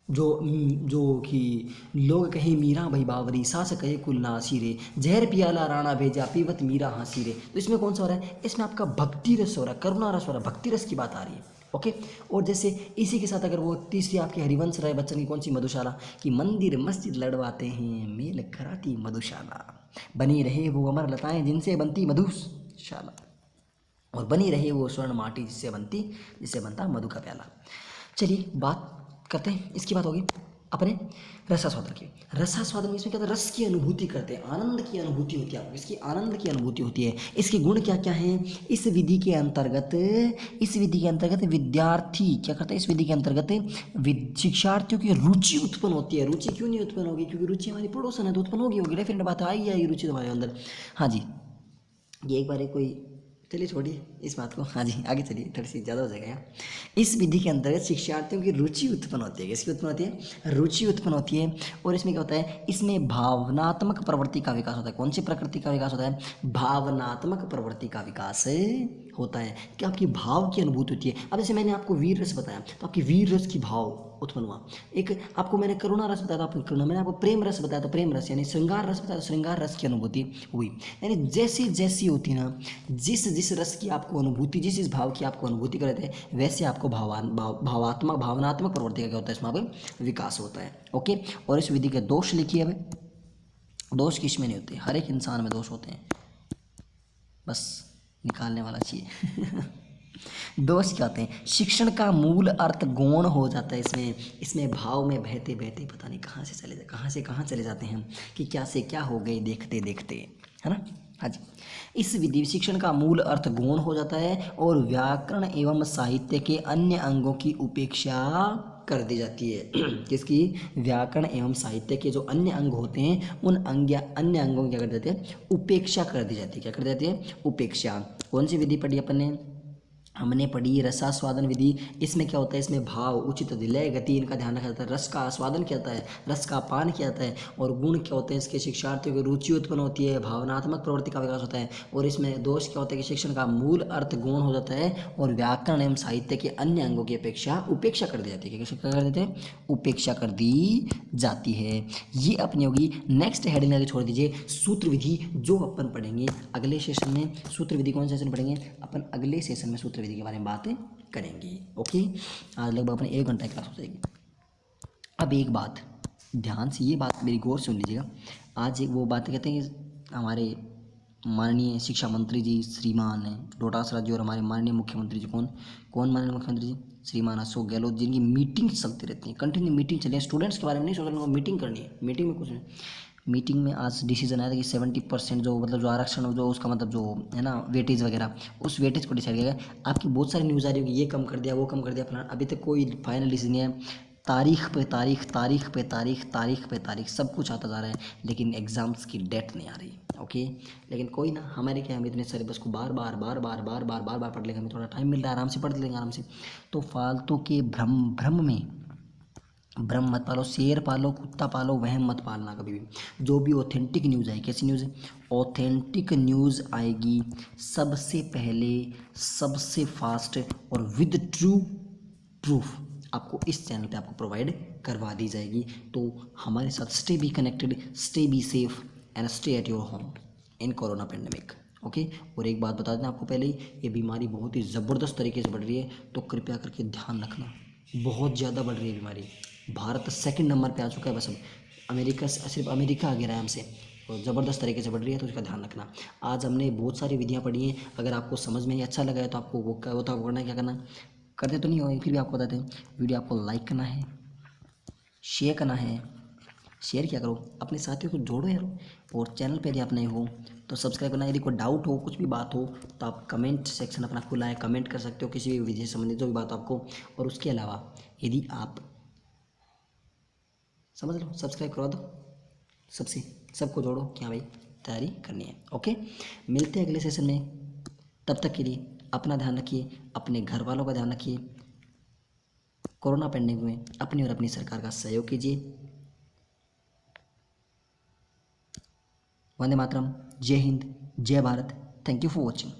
[SPEAKER 1] जो जो कि लोग कहे मीरा भई बावरी, सास कहे कुल नासी रे, जहर पियाला राणा भेजा पीवत मीरा हंसी रे। तो इसमें कौन सा हो रहा है? इसमें आपका भक्ति रस हो रहा है, करुणा रस हो रहा है, भक्ति रस की बात आ रही है। ओके। और जैसे इसी के साथ अगर वो तीसरी आपकी हरिवंश राय बच्चन की कौन सी मधुशाला, कि मंदिर मस्जिद लड़वाते हैं मेल कराती मधुशाला, बनी रहे वो अमर लताएं जिनसे बनती मधुशाला, और बनी रहे वो स्वर्ण माटी जिससे बनता मधु का प्याला। चलिए बात करते हैं, इसकी बात होगी अपने रसास्वादन की। रसास्वादन में इसमें क्या होता है? रस की अनुभूति करते हैं, आनंद की अनुभूति होती है आपको। इसकी आनंद की अनुभूति होती है। इसके गुण क्या क्या हैं? इस विधि के अंतर्गत विद्यार्थी क्या करता है? इस विधि के अंतर्गत शिक्षार्थियों की रुचि उत्पन्न होती है। रुचि क्यों नहीं उत्पन्न होगी? क्योंकि रुचि हमारी पड़ोसन है तो उत्पन्न होगी, डेफिनेट बात आई है, ये रुचि तुम्हारे अंदर। हाँ जी, ये एक बार कोई, चलिए छोड़िए इस बात को। हाँ जी आगे चलिए, थोड़ी सी ज़्यादा हो जाएगा यार। इस विधि के अंतर्गत शिक्षार्थियों की रुचि उत्पन्न होती है। किसकी उत्पन्न होती है? रुचि उत्पन्न होती है। और इसमें क्या होता है? इसमें भावनात्मक प्रवृत्ति का विकास होता है। कौन सी प्रकृति का विकास होता है? भावनात्मक प्रवृत्ति का विकास होता है कि आपकी भाव की अनुभूति होती है। अब जैसे मैंने आपको वीर रस बताया तो आपकी वीर रस की भाव उत्पन्न हुआ। एक आपको मैंने करुणा रस बताया तो आपको करुणा, मैंने आपको प्रेम रस बताया तो प्रेम रस, यानी श्रृंगार रस बताया तो श्रृंगार रस की अनुभूति हुई। यानी जैसी जैसी होती है ना, जिस रस की आपको अनुभूति, जिस भाव की आपको अनुभूति कर रहे थे, वैसे आपको भावनात्मक प्रवृत्ति का क्या होता है? इसमें आपको विकास होता है। ओके। और इस विधि के दोष लिखिए। अब दोष किस में नहीं होते? हर एक इंसान में दोष होते हैं, बस निकालने वाला चाहिए। दोष क्या होते हैं? शिक्षण का मूल अर्थ गौण हो जाता है। इसमें भाव में बहते बहते पता नहीं कहाँ से कहाँ चले जाते हैं कि क्या से क्या हो गए देखते देखते, है ना। हाँ जी, इस विधि शिक्षण का मूल अर्थ गौण हो जाता है और व्याकरण एवं साहित्य के अन्य अंगों की उपेक्षा कर दी जाती है। किसकी? व्याकरण एवं साहित्य के जो अन्य अंग होते हैं उन अन्य अंगों की क्या कर देते हैं? उपेक्षा कर दी जाती है। क्या कर देती है? उपेक्षा। कौन सी विधि पढ़ी अपन ने? हमने पढ़ी रसास्वादन विधि। इसमें क्या होता है? इसमें भाव, उचित लय, गति, इनका ध्यान रखा जाता है। रस का आस्वादन किया जाता है, रस का पान किया जाता है। और गुण क्या होते हैं इसके? शिक्षार्थियों की रुचि उत्पन्न होती है, भावनात्मक प्रवृत्ति का विकास होता है। और इसमें दोष क्या होता है कि शिक्षण का मूल अर्थ गौण हो जाता है और व्याकरण एवं साहित्य के अन्य अंगों की अपेक्षा उपेक्षा कर दी जाती है। क्या कर देते हैं? उपेक्षा कर दी जाती है। ये अपनी होगी। नेक्स्ट हेडिंग आगे छोड़ दीजिए, सूत्र विधि, जो अपन पढ़ेंगे अगले सेशन में। सूत्र विधि कौन सेशन पढ़ेंगे अपन? अगले सेशन में सूत्र विधि के बारे में बातें करेंगे। ओके, आज लगभग अपने 1 घंटा क्लास हो जाएगी। अब एक बात ध्यान से, ये बात मेरी गौर सुन लीजिएगा। आज एक वो बातें कहते हैं कि हमारे माननीय शिक्षा मंत्री जी श्रीमान डोटासरा जी और हमारे माननीय मुख्यमंत्री जी, कौन माननीय मुख्यमंत्री जी? श्रीमान अशोक गहलोत, जिनकी मीटिंग चलती रहती हैं, कंटिन्यू मीटिंग चली है। स्टूडेंट्स के बारे में नहीं सोच रहे, उनको मीटिंग करनी है, मीटिंग में कुछ नहीं। मीटिंग में आज डिसीजन आया था कि 70% जो मतलब जो आरक्षण जो उसका मतलब जो है ना वेटेज वगैरह, उस वेटेज को डिसाइड किया गया। आपकी बहुत सारी न्यूज़ आ रही होगी ये कम कर दिया वो कम कर दिया फलाना, अभी तक कोई फाइनल डिसीजन नहीं है। तारीख पे तारीख, तारीख पे तारीख, तारीख पे तारीख, सब कुछ आता जा रहा है, लेकिन एग्ज़ाम्स की डेट नहीं आ रही। ओके, लेकिन कोई ना, हमारे क्या, हम इतने सिलेबस को बार बार बार बार बार बार बार बार पढ़ लेंगे, हमें थोड़ा टाइम मिल रहा है, आराम से पढ़ लेंगे आराम से। तो फालतू के भ्रम भ्रम में भ्रम मत पालो, शेर पालो, कुत्ता पालो, वहम मत पालना कभी भी। जो भी ऑथेंटिक न्यूज़ आई, कैसी न्यूज़ है, ऑथेंटिक न्यूज़ आएगी सबसे पहले, सबसे फास्ट और विद ट्रू प्रूफ आपको इस चैनल पे आपको प्रोवाइड करवा दी जाएगी। तो हमारे साथ stay be connected, stay be safe and stay at your home in corona pandemic. Okay, और एक बात बता दें आपको पहले ही, ये बीमारी बहुत ही ज़बरदस्त तरीके से बढ़ रही है, तो कृपया करके ध्यान रखना, बहुत ज़्यादा बढ़ रही है बीमारी। भारत सेकंड नंबर पे आ चुका है, बस अब अमेरिका सिर्फ अमेरिका आगे रहा है हमसे, और ज़बरदस्त तरीके से बढ़ रही है, तो इसका ध्यान रखना। आज हमने बहुत सारी विधियाँ पढ़ी हैं, अगर आपको समझ में अच्छा लगा है तो आपको वो होता है करना है, क्या करना है, करते तो नहीं हो, फिर भी आपको बताते हैं। वीडियो आपको लाइक करना है, शेयर करना है, शेयर क्या करो, अपने साथियों को जोड़ो यार, और चैनल पे यदि आप नए हो तो सब्सक्राइब करना। यदि कोई डाउट हो, कुछ भी बात हो, तो आप कमेंट सेक्शन अपना खुला है, कमेंट कर सकते हो किसी भी विषय से संबंधित जो भी बात आपको। और उसके अलावा यदि आप समझ लो, सब्सक्राइब करवा दो, सबसे सबको जोड़ो क्या भाई, तैयारी करनी है। ओके, मिलते हैं अगले सेशन में, तब तक के लिए अपना ध्यान रखिए, अपने घर वालों का ध्यान रखिए, कोरोना पेंडेमिक में अपनी और अपनी सरकार का सहयोग कीजिए। वंदे मातरम, जय हिंद, जय Bharat, thank you for watching.